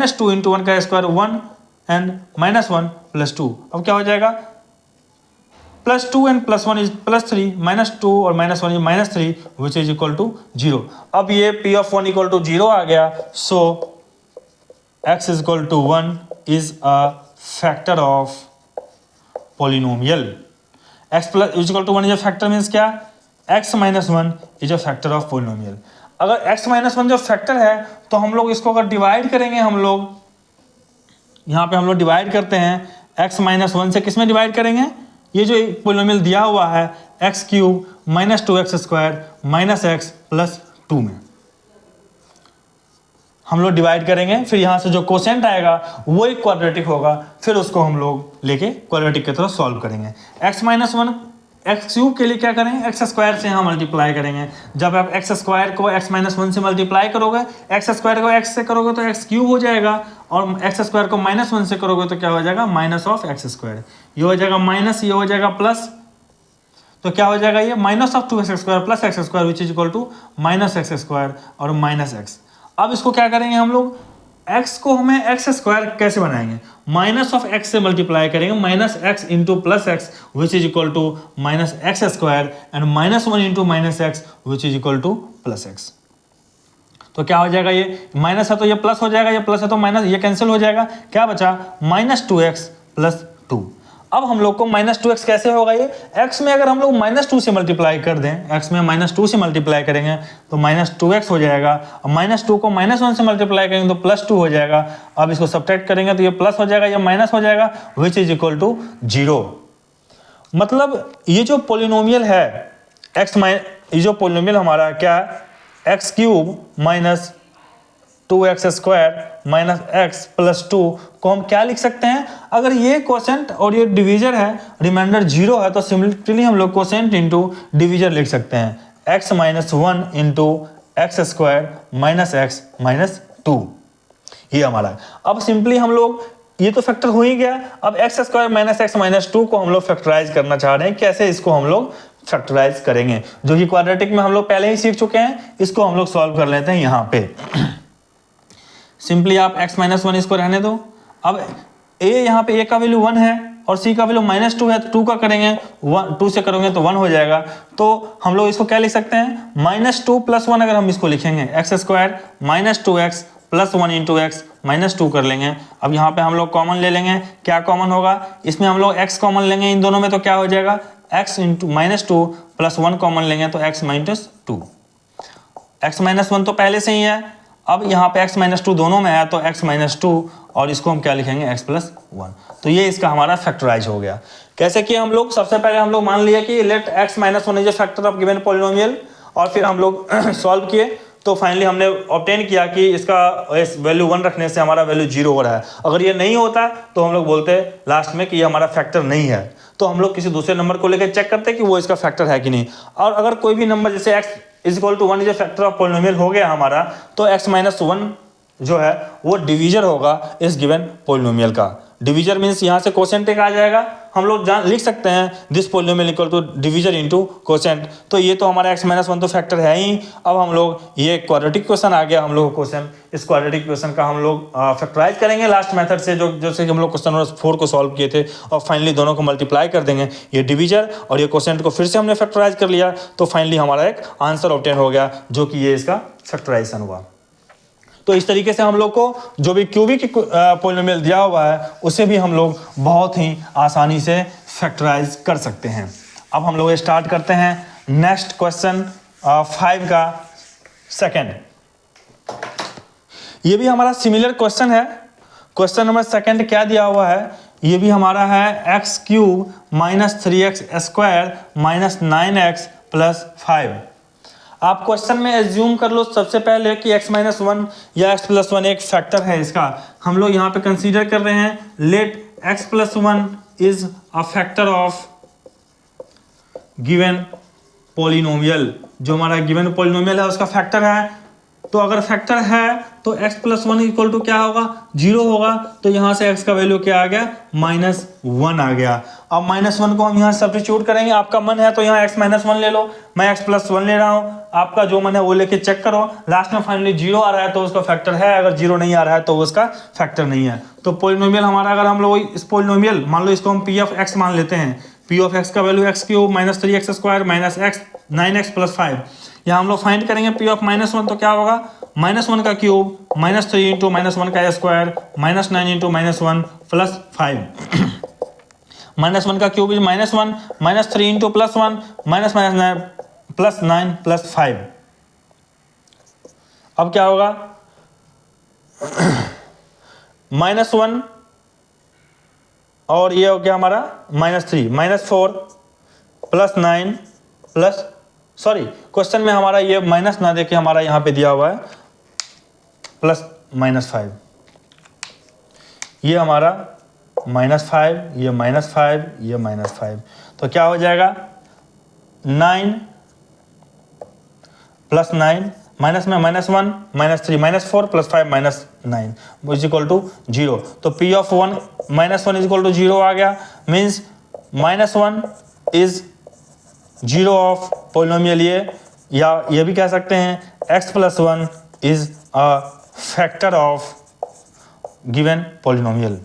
- 2 × 1 का स्क्वायर 1 एंड -1 + 2। अब क्या हो जाएगा, +2 and +1 is +3, -2 और -1 is -3 which is equal to 0। अब ये p of 1 = 0 आ गया, so x = 1 is a factor of polynomial। x = 1 is a factor means क्या, x - 1 is a factor of polynomial। अगर x - 1 जो फैक्टर है तो हम लोग इसको अगर डिवाइड करेंगे, हम लोग यहाँ पे हम लोग डिवाइड करते हैं x - 1 से, किस में डिवाइड करेंगे, ये जो पॉलिनोमियल दिया हुआ है x³ - 2x² - x + 2 में हम लोग डिवाइड करेंगे। फिर यहाँ से जो कोसेंट आएगा वो एक क्वाड्रेटिक होगा, फिर उसको हम लोग लेके क्वाड्रेटिक की तरफ सॉल्व करेंगे। x - 1 x³ के लिए क्या करेंगे, x² से यहाँ मल्टीप्लाई करेंगे। जब आप x² को x - 1 से मल्टीप्लाई करोगे, x² को x से करोगे तो x³ हो जाएगा, और x² को -1 से करोगे तो क्या हो जाएगा, -(x²). ये हो जाएगा माइनस, ये हो जाएगा प्लस, तो क्या हो जाएगा, ये -(2x² + x² which is equal to -x² और -x। अब इसको क्या करेंगे हम लोग, x को हमें x² कैसे बनाएंगे, -(x) से मल्टीप्लाई करेंगे, -x × +x which is equal to -x² and -1 × -x which is equal to +x। तो क्या हो जाएगा, ये माइनस है तो ये प्लस हो जाएगा, ये प्लस है तो माइनस, ये कैंसिल हो जाएगा, क्या बचा, -2x + 2। अब हम लोग को -2x कैसे होगा, ये x में अगर हम लोग -2 से मल्टीप्लाई कर दें, x में -2 से मल्टीप्लाई करेंगे तो -2x हो जाएगा, और -2 को -1 से मल्टीप्लाई करेंगे तो +2 हो जाएगा। अब इसको सब्ट्रैक्ट करेंगे तो ये प्लस हो जाएगा, ये माइनस हो जाएगा, विच इज इक्वल टू 0। मतलब ये जो पॉलिनोमियल है ये जो पॉलिनोमियल हमारा क्या है, x³ - 2x² - x + 2 को हम क्या लिख सकते हैं, अगर ये कोसेंट और ये डिवीजर है, रिमाइंडर 0 है, तो सिंपली हम लोग कोसेंट इंटू डिवीजर लिख सकते हैं, x - 1 × x² - x - 2। ये हमारा, अब सिंपली हम लोग, ये तो फैक्टर हो ही गया, अब x² - x - 2 को हम लोग फैक्टराइज करना चाह रहे हैं। कैसे इसको हम लोग फैक्टराइज करेंगे, जो कि क्वाड्रेटिक में हम लोग पहले ही सीख चुके हैं, इसको हम लोग सॉल्व कर लेते हैं यहाँ पे। सिंपली आप x - 1 इसको रहने दो। अब a यहाँ पे a का वैल्यू 1 है, और c का वैल्यू -2 है तो 2 का करेंगे 2 से करोगे तो 1 हो जाएगा। तो हम लोग इसको क्या लिख सकते हैं, -2 + 1 अगर हम इसको लिखेंगे x² - 2x + 1 × x -2 कर लेंगे। अब यहाँ पे हम लोग कॉमन ले लेंगे, क्या कॉमन होगा इसमें, हम लोग x कॉमन लेंगे इन दोनों में तो क्या हो जाएगा x × -2 + 1 कॉमन लेंगे तो x -2, x -1 तो पहले से ही है, अब यहाँ पे x -2 दोनों में है तो x -2 और इसको हम क्या लिखेंगे x + 1। तो ये इसका हमारा फैक्टराइज हो गया। कैसे किया हम लोग, सबसे पहले हम लोग मान लिया कि let x - 1 is a factor of given polynomial, और फिर हम लोग सॉल्व किए तो फाइनली हमने ऑब्टेन किया कि इसका वैल्यू 1 रखने से हमारा वैल्यू 0 हो रहा है। अगर ये नहीं होता तो हम लोग बोलते लास्ट में कि ये हमारा फैक्टर नहीं है, तो हम लोग किसी दूसरे नंबर को लेकर चेक करते कि वो इसका फैक्टर है कि नहीं। और अगर कोई भी नंबर जैसे x = 1 is a factor of polynomial हो गया हमारा, तो x - 1 जो है वो डिवीजर होगा इस गिवन पॉलिनोमियल का। डिवीजर मीन्स यहाँ से कोसेंट एक आ जाएगा, हम लोग लिख सकते हैं this polynomial equal to divisor into quotient. तो ये तो हमारा x - 1 तो फैक्टर है ही। अब हम लोग ये क्वाड्रेटिक क्वेश्चन आ गया हम लोग को क्वेश्चन, इस क्वाड्रेटिक क्वेश्चन का हम लोग फैक्टराइज करेंगे लास्ट मेथड से, जो जैसे कि हम लोग क्वेश्चन नंबर 4 को सॉल्व किए थे, और फाइनली दोनों को मल्टीप्लाई कर देंगे, ये डिवीजर और ये कोसेंट को फिर से हमने फैक्टराइज कर लिया, तो फाइनली हमारा एक आंसर ऑब्टेन हो गया जो कि ये इसका फैक्टराइजेशन हुआ। तो इस तरीके से हम लोग को जो भी क्यूबिक पॉलिनोमियल दिया हुआ है उसे भी हम लोग बहुत ही आसानी से फैक्टराइज कर सकते हैं। अब हम लोग स्टार्ट करते हैं नेक्स्ट क्वेश्चन 5 का सेकंड। ये भी हमारा सिमिलर क्वेश्चन है। क्वेश्चन नंबर सेकंड क्या दिया हुआ है, ये भी हमारा है x³ - 3x² - 9x + 5। आप क्वेश्चन में एज्यूम कर लो सबसे पहले कि x - 1 या x + 1 एक फैक्टर है इसका। हम लोग यहाँ पे कंसीडर कर रहे हैं let x + 1 is a factor of given polynomial, जो हमारा गिवन पॉलिनोमियल है उसका फैक्टर है। तो अगर फैक्टर है तो x + 1 इक्वल टू क्या होगा, 0 होगा। तो यहाँ से x का वैल्यू क्या आ गया, -1 आ गया। अब -1 को हम यहाँ सब्स्टिट्यूट करेंगे, आपका मन है तो यहाँ x - 1 ले लो, मैं x + 1 ले रहा हूँ, आपका जो मन है वो लेके चेक करो। लास्ट में फाइनली 0 आ रहा है तो उसका फैक्टर है, अगर 0 नहीं आ रहा है तो उसका फैक्टर नहीं है। तो पॉलिनोमियल हमारा, अगर हम लोग इस पॉलिनोमियल मान लो इसको हम p(x) मान लेते हैं, p(x) का value x³ - 3x² - x 9x + 5। यहाँ हम लोग फाइंड करेंगे p(-1) तो क्या होगा, -1 का क्यूब -3 × -1 का स्क्वायर -9 × -1 + 5। -1 का क्यूब इज -1, -3 × +1 -9 + 5। अब क्या होगा, -1 और ये हो गया हमारा -3 -4 + 9 + सॉरी क्वेश्चन में हमारा ये माइनस ना देके हमारा यहाँ पे दिया हुआ है +-5। ये हमारा -5, ये -5, ये -5, तो क्या हो जाएगा 9 + 9 माइनस में -1 -3 -4 + 5 -9 इज इक्वल टू 0। तो p(1) -1 इज इक्वल टू 0 आ गया। मीन्स -1 इज 0 ऑफ पॉलिनोमियल या ये भी कह सकते हैं x + 1 is a factor of given polynomial.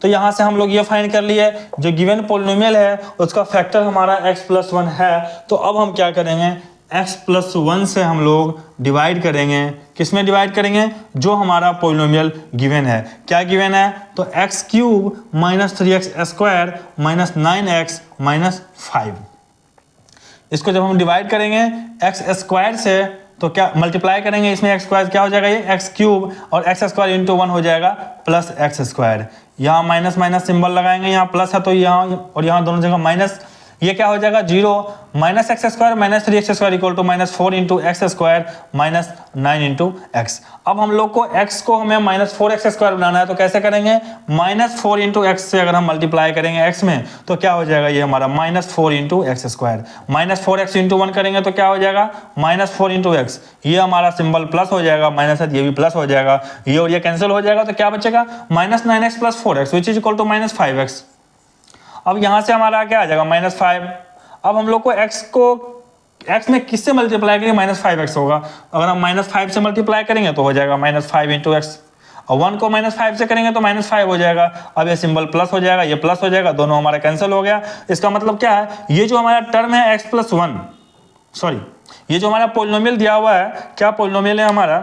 तो यहाँ से हम लोग ये फाइंड कर लिए जो गिवन पॉलिनोमियल है उसका फैक्टर हमारा x + 1 है। तो अब हम क्या करेंगे, x + 1 से हम लोग डिवाइड करेंगे। किस में डिवाइड करेंगे, जो हमारा पॉलिनोमियल गिवन है। क्या गिवन है, तो x³ - 3x² - 9x - 5। इसको जब हम डिवाइड करेंगे x² से तो क्या मल्टीप्लाई करेंगे, इसमें x² क्या हो जाएगा, ये x³ और x² × 1 हो जाएगा +x²। यहाँ माइनस माइनस सिंबल लगाएंगे, यहाँ प्लस है तो यहाँ और यहाँ दोनों जगह माइनस, ये क्या हो जाएगा 0 -x² - 3x² equal to -4 × x² -9 × x। अब हम लोग को x को हमें -4x² बनाना है तो कैसे करेंगे, -4 × x से अगर हम मल्टीप्लाई करेंगे x में तो क्या हो जाएगा, ये हमारा -4 × x²। -4x × 1 करेंगे तो क्या हो जाएगा -4 × x। ये हमारा सिंबल प्लस हो जाएगा, माइनस है ये भी प्लस हो जाएगा, ये और ये कैंसिल हो जाएगा तो क्या बचेगा -9x + 4x which is equal to -5x। अब यहाँ से हमारा क्या आ जाएगा -5। अब हम लोग को x में किससे मल्टीप्लाई करेंगे, -5x होगा। अगर हम -5 से मल्टीप्लाई करेंगे तो हो जाएगा -5 × x। और 1 को -5 से करेंगे तो -5 हो जाएगा। अब ये सिंबल प्लस हो जाएगा, ये प्लस हो जाएगा, दोनों हमारा कैंसिल हो गया। इसका मतलब क्या है, ये जो हमारा टर्म है x+1, सॉरी ये जो हमारा पोलिनोमियल दिया हुआ है, क्या पोलिनोमियल है हमारा,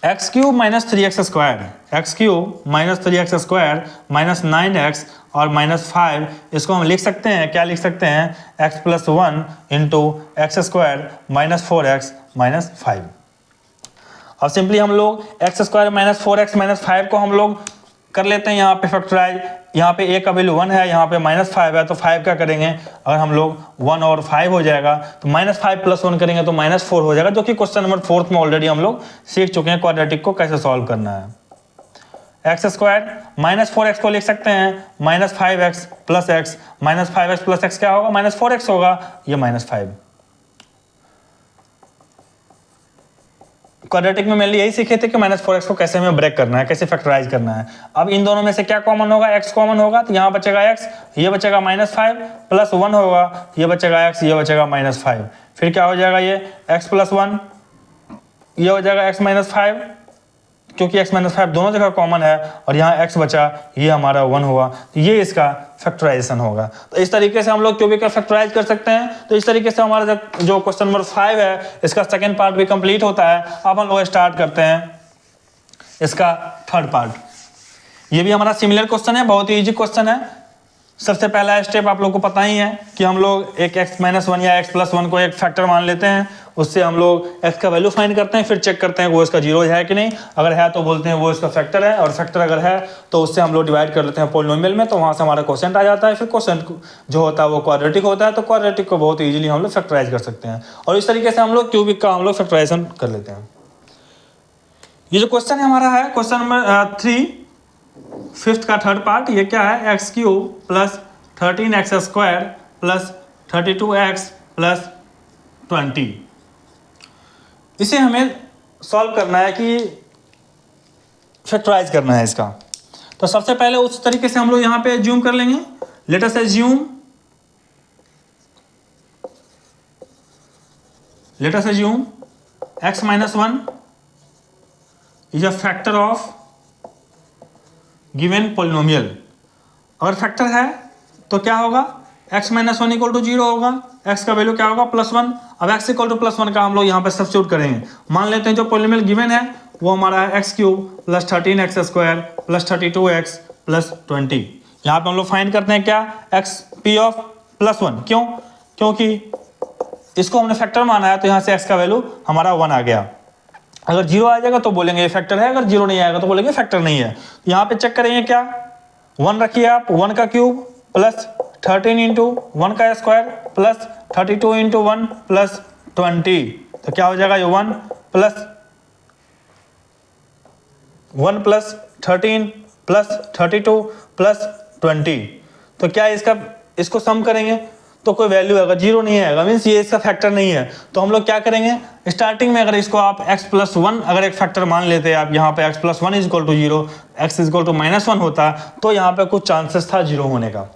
x³ - 3x², x³ - 3x² - 9x और -5, इसको हम लिख सकते हैं, क्या लिख सकते हैं, x+1 × x² - 4x - 5। अब सिंपली हम लोग x² - 4x - 5 को हम लोग कर लेते हैं यहाँ पे फैक्टराइज। यहाँ पे a का वैल्यू 1 है, यहाँ पे -5 है, तो 5 का करेंगे अगर हम लोग 1 और 5 हो जाएगा, तो -5 + 1 करेंगे तो -4 हो जाएगा, जो कि क्वेश्चन नंबर 4 में ऑलरेडी हम लोग सीख चुके हैं क्वाड्रेटिक को कैसे सॉल्व करना है। x² - 4x को लिख सकते हैं -5x + x, -5x + x क्या होगा, -4x होगा, ये -5। क्वाड्रेटिक में मेनली यही सीखे थे कि -4x को कैसे हमें ब्रेक करना है, कैसे फैक्टराइज करना है। अब इन दोनों में से क्या कॉमन होगा, x कॉमन होगा, तो यहाँ बचेगा x, ये बचेगा -5 + 1 होगा, ये बचेगा x, ये बचेगा -5। फिर क्या हो जाएगा, ये x + 1, ये हो जाएगा x - 5, क्योंकि x - 5 दोनों जगह कॉमन है, और यहाँ x बचा, ये हमारा 1 हुआ, तो ये इसका फैक्टराइजेशन होगा। तो इस तरीके से हम लोग क्यूबिक का फैक्टराइज कर सकते हैं। तो इस तरीके से हमारा जो क्वेश्चन नंबर 5 है, इसका सेकेंड पार्ट भी कंप्लीट होता है। अब हम लोग स्टार्ट करते हैं इसका थर्ड पार्ट। ये भी हमारा सिमिलर क्वेश्चन है, बहुत ही ईजी क्वेश्चन है। सबसे पहला स्टेप आप लोग को पता ही है कि हम लोग एक x - 1 या x+1 को एक फैक्टर मान लेते हैं, उससे हम लोग x का वैल्यू फाइंड करते हैं, फिर चेक करते हैं वो इसका 0 है कि नहीं, अगर है तो बोलते हैं वो इसका फैक्टर है, और फैक्टर अगर है तो उससे हम लोग डिवाइड कर लेते हैं पोलिनोमियल में, तो वहाँ से हमारा क्वोशिएंट आ जाता है। फिर क्वोशिएंट जो होता है वो क्वाड्रेटिक होता है, तो क्वाड्रेटिक को बहुत ईजिली हम लोग फैक्टराइज कर सकते हैं, और इस तरीके से हम लोग क्यूबिक का हम लोग फैक्टराइजेशन कर लेते हैं। ये जो क्वेश्चन है हमारा है क्वेश्चन नंबर 3, फिफ्थ का थर्ड पार्ट, ये क्या है, x³ + 13x² + 32x + 20। इसे हमें सॉल्व करना है कि फैक्टराइज करना है इसका। तो सबसे पहले उस तरीके से हम लोग यहाँ पे एज्यूम कर लेंगे। Let us assume x - 1 is a factor of given polynomial. अगर फैक्टर है तो क्या होगा, x - 1 = 0 होगा, x का वैल्यू क्या होगा, +1। अब x = +1 का हम लोग यहाँ पे सब्स्टिट्यूट करेंगे। मान लेते हैं जो पोलिनोमियल गिवन है वो हमारा है x³ + 13x² + 32x + 20। यहाँ पे हम लोग फाइंड करते हैं क्या, p ऑफ +1। क्यों, क्योंकि इसको हमने फैक्टर माना है, तो यहाँ से x का वैल्यू हमारा 1 आ गया। अगर 0 आ जाएगा तो बोलेंगे ये फैक्टर है, अगर 0 नहीं आएगा तो बोलेंगे फैक्टर नहीं है। यहाँ पे चेक करेंगे क्या, 1 रखिए आप, 1 का क्यूब + 13 × 1 का स्क्वायर + 32 × 1 + 20, तो क्या हो जाएगा, ये 1 + 13 + 32 + 20, तो क्या इसको सम करेंगे तो कोई वैल्यू अगर 0 नहीं आएगा, मीन्स ये इसका फैक्टर नहीं है। तो हम लोग क्या करेंगे, स्टार्टिंग में अगर इसको आप x+1 अगर एक फैक्टर मान लेते हैं आप, यहाँ पे x + 1 = 0, x = -1 होता, तो यहाँ पे कुछ चांसेस था 0 होने का।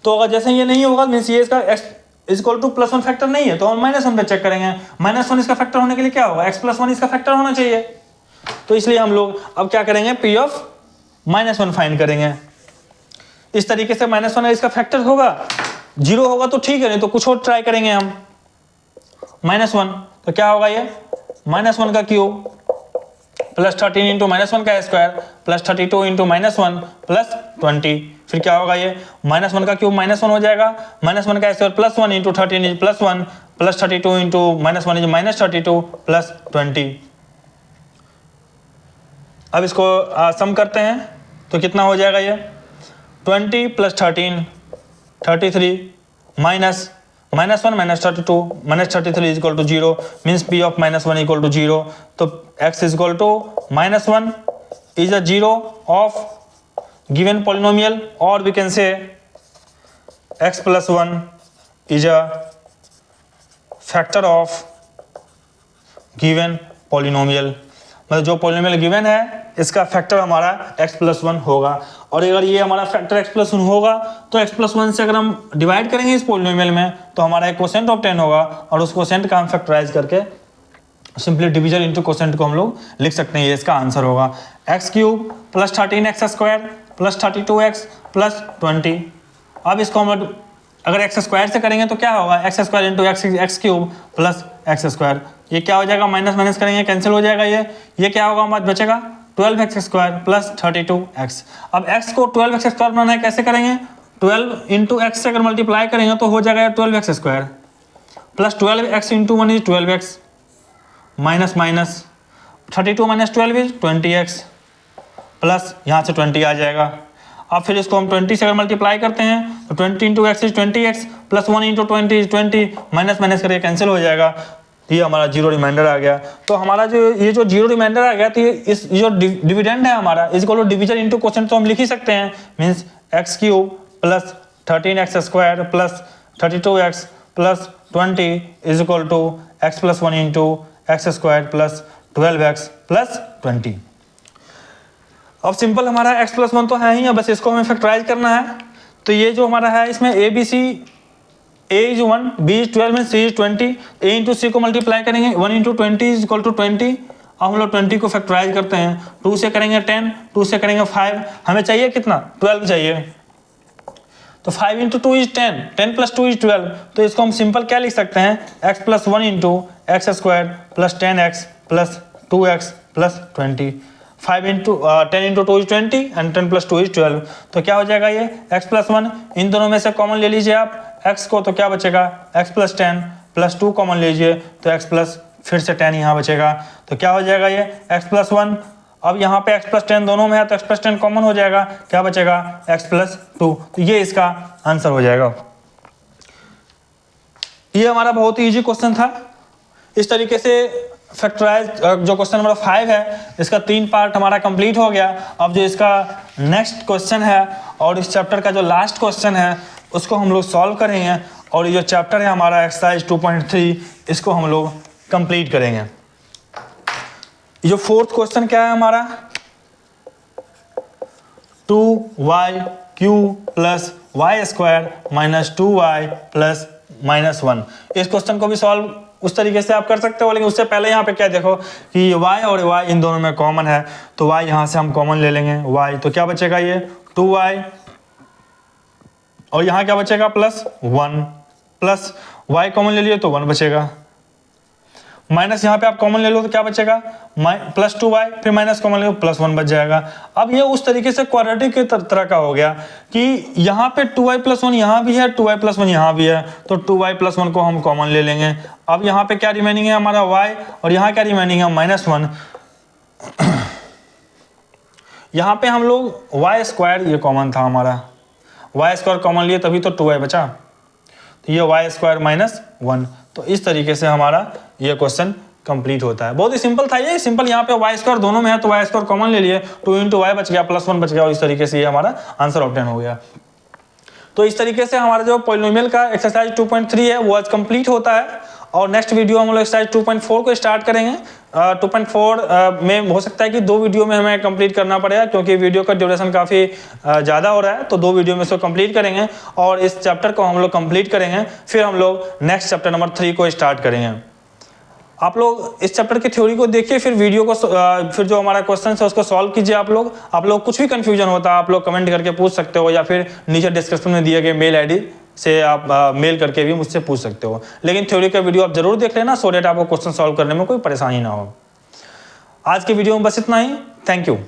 तो अगर जैसे ये नहीं होगा, मीन्स ये इसका x = +1 फैक्टर नहीं है, तो हम -1 पे चेक करेंगे। -1 इसका फैक्टर होने के लिए क्या होगा, x + 1 इसका फैक्टर होना चाहिए। तो इसलिए हम लोग अब क्या करेंगे, p ऑफ -1 फाइंड करेंगे। इस तरीके से -1 इसका फैक्टर होगा, 0 होगा तो ठीक है, नहीं तो कुछ और ट्राई करेंगे हम। -1 तो क्या होगा, ये -1 का क्यूब + 13 × -1 का स्क्वायर + 32 × -1 + 20, फिर क्या होगा, ये -1 का क्यूब -1 हो जाएगा, -1 का स्क्वायर +1 × 13 इज +1 + 32 × -1 इज -32 + 20। अब इसको सम करते हैं तो कितना हो जाएगा, ये 20 + 13 33 -1 -32 -33 = 0, मीन्स p ऑफ -1 = 0। तो x = -1 is a 0 of given polynomial, or we can say x + 1 is a factor of given polynomial। मतलब जो पोलिनोमियल गिवन है इसका फैक्टर हमारा x + 1 होगा, और अगर ये हमारा फैक्टर x + 1 होगा तो x + 1 से अगर हम डिवाइड करेंगे इस पोलिनोमियल में, तो हमारा एक क्वोशिएंट ऑब्टेन होगा, और उस क्वोशिएंट का हम फैक्टराइज करके सिंपली डिवीजन इंटू कोसेंट को हम लोग लिख सकते हैं, ये इसका आंसर होगा। X cube plus 13x square plus 32x plus 20। अब इसको हम लोग अगर एक्स स्क्वायर से करेंगे तो क्या होगा, x square into x cube plus x square, ये क्या हो जाएगा, माइनस माइनस करेंगे कैंसिल हो जाएगा, ये क्या होगा हमारा बचेगा 12x स्क्वायर प्लस 32x। अब x को 12x स्क्वायर बनाना है, कैसे करेंगे, 12 इंटू एक्स से अगर मल्टीप्लाई करेंगे तो हो जाएगा 12x square plus 12x into 1 is 12x minus minus 32 minus 12 is 20x plus यहाँ से 20 आ जाएगा। अब फिर इसको हम 20 से अगर मल्टीप्लाई करते हैं तो 20 into x is 20x plus 1 into 20 is 20, minus minus करके कैंसिल हो जाएगा, ये हमारा जीरो रिमाइंडर आ गया। तो हमारा ये जो जीरो रिमाइंडर आ गया, तो ये जो डिविडेंड है हमारा is equal to division into quotient, तो हम लिख ही सकते हैं, means x cube plus 13x square plus 32x plus 20 is equal to x plus 1 into x square plus 12x plus 20। अब सिंपल हमारा x प्लस 1 तो है ही, बस इसको हमें फैक्टराइज करना है। तो ये जो हमारा है इसमें A B C, a is 1, b is 12 में c is 20, a into c को मल्टीप्लाई करेंगे 1 इंटू 20 इज इक्वल टू 20। अब हम लोग 20 को फैक्टराइज करते हैं, 2 से करेंगे 10, 2 से करेंगे 5, हमें चाहिए कितना 12 चाहिए, तो 5 इंटू 2 इज 10, 10 प्लस 2 इज 12। तो इसको हम सिंपल क्या लिख सकते हैं, x plus 1 into x square plus 10x plus 2x plus 20। 5 into 10 into 2 is 20 and 10 plus 2 is 12। तो क्या हो जाएगा, ये x प्लस 1, इन दोनों में से कॉमन ले लीजिए आप x को, तो क्या बचेगा x प्लस 10 प्लस 2 कॉमन लीजिए तो x प्लस फिर से 10 यहाँ बचेगा, तो क्या हो जाएगा ये x प्लस 1। अब यहाँ पे x प्लस 10 दोनों में है तो x प्लस 10 कॉमन हो जाएगा, क्या बचेगा x प्लस 2, तो ये इसका आंसर हो जाएगा। ये हमारा बहुत ही ईजी क्वेश्चन था। इस तरीके से फैक्टराइज जो क्वेश्चन नंबर 5 है इसका 3 पार्ट हमारा कंप्लीट हो गया। अब जो इसका नेक्स्ट क्वेश्चन है और इस चैप्टर का जो लास्ट क्वेश्चन है उसको हम लोग सॉल्व करेंगे, और ये जो चैप्टर है हमारा एक्सरसाइज 2.3 इसको हम लोग कंप्लीट करेंगे। ये जो फोर्थ क्वेश्चन क्या है हमारा, 2y cube plus y square minus 2y plus minus 1। इस क्वेश्चन को भी सॉल्व उस तरीके से आप कर सकते हो, लेकिन उससे पहले यहाँ पे क्या देखो कि y और y इन दोनों में कॉमन है, तो y यहाँ से हम कॉमन ले लेंगे y, तो क्या बचेगा ये 2y, और यहाँ क्या बचेगा प्लस 1, प्लस y कॉमन ले लिए तो 1 बचेगा, माइनस यहाँ पे आप कॉमन ले लो तो क्या बचेगा प्लस 2y, फिर माइनस कॉमन ले लो प्लस 1 बच जाएगा। अब ये उस तरीके से क्वाड्रेटिक के तरह का हो गया कि यहाँ पे 2y प्लस 1 यहाँ भी है, 2y प्लस 1 यहाँ भी है, तो 2y प्लस 1 को हम कॉमन ले लेंगे। अब यहाँ पे क्या रिमेनिंग है हमारा y, और यहाँ क्या रिमेनिंग है माइनस 1। यहाँ पे हम लोग y स्क्वायर ये कॉमन था हमारा, y स्क्वायर कॉमन लिए तभी तो 2y बचा, तो ये y स्क्वायर माइनस 1। तो इस तरीके से हमारा ये क्वेश्चन कंप्लीट होता है। बहुत ही सिंपल था ये, सिंपल यहाँ पे y स्क्वायर दोनों में है तो y स्क्वायर कॉमन ले लिए, 2 इंटू वाई बच गया प्लस 1 बच गया, और इस तरीके से ये हमारा आंसर ऑब्टेन हो गया। तो इस तरीके से हमारा जो पॉलिनोमियल का एक्सरसाइज 2.3 है वो आज कंप्लीट होता है, और नेक्स्ट वीडियो हम लोग एक्सरसाइज 2.4 को स्टार्ट करेंगे। 2.4 में हो सकता है कि 2 वीडियो में हमें कंप्लीट करना पड़ेगा, क्योंकि वीडियो का ड्यूरेशन काफ़ी ज़्यादा हो रहा है, तो 2 वीडियो में इसको कंप्लीट करेंगे और इस चैप्टर को हम लोग कंप्लीट करेंगे। फिर हम लोग नेक्स्ट चैप्टर नंबर 3 को स्टार्ट करेंगे। आप लोग इस चैप्टर की थ्योरी को देखिए, फिर वीडियो को फिर जो हमारा क्वेश्चन है उसको सॉल्व कीजिए। आप लोग कुछ भी कंफ्यूजन होता है आप लोग कमेंट करके पूछ सकते हो, या फिर नीचे डिस्क्रिप्शन में दिए गए मेल आईडी से आप मेल करके भी मुझसे पूछ सकते हो। लेकिन थ्योरी का वीडियो आप जरूर देख लेना, सो डेट आपको क्वेश्चन सॉल्व करने में कोई परेशानी ना हो। आज के वीडियो में बस इतना ही। Thank you.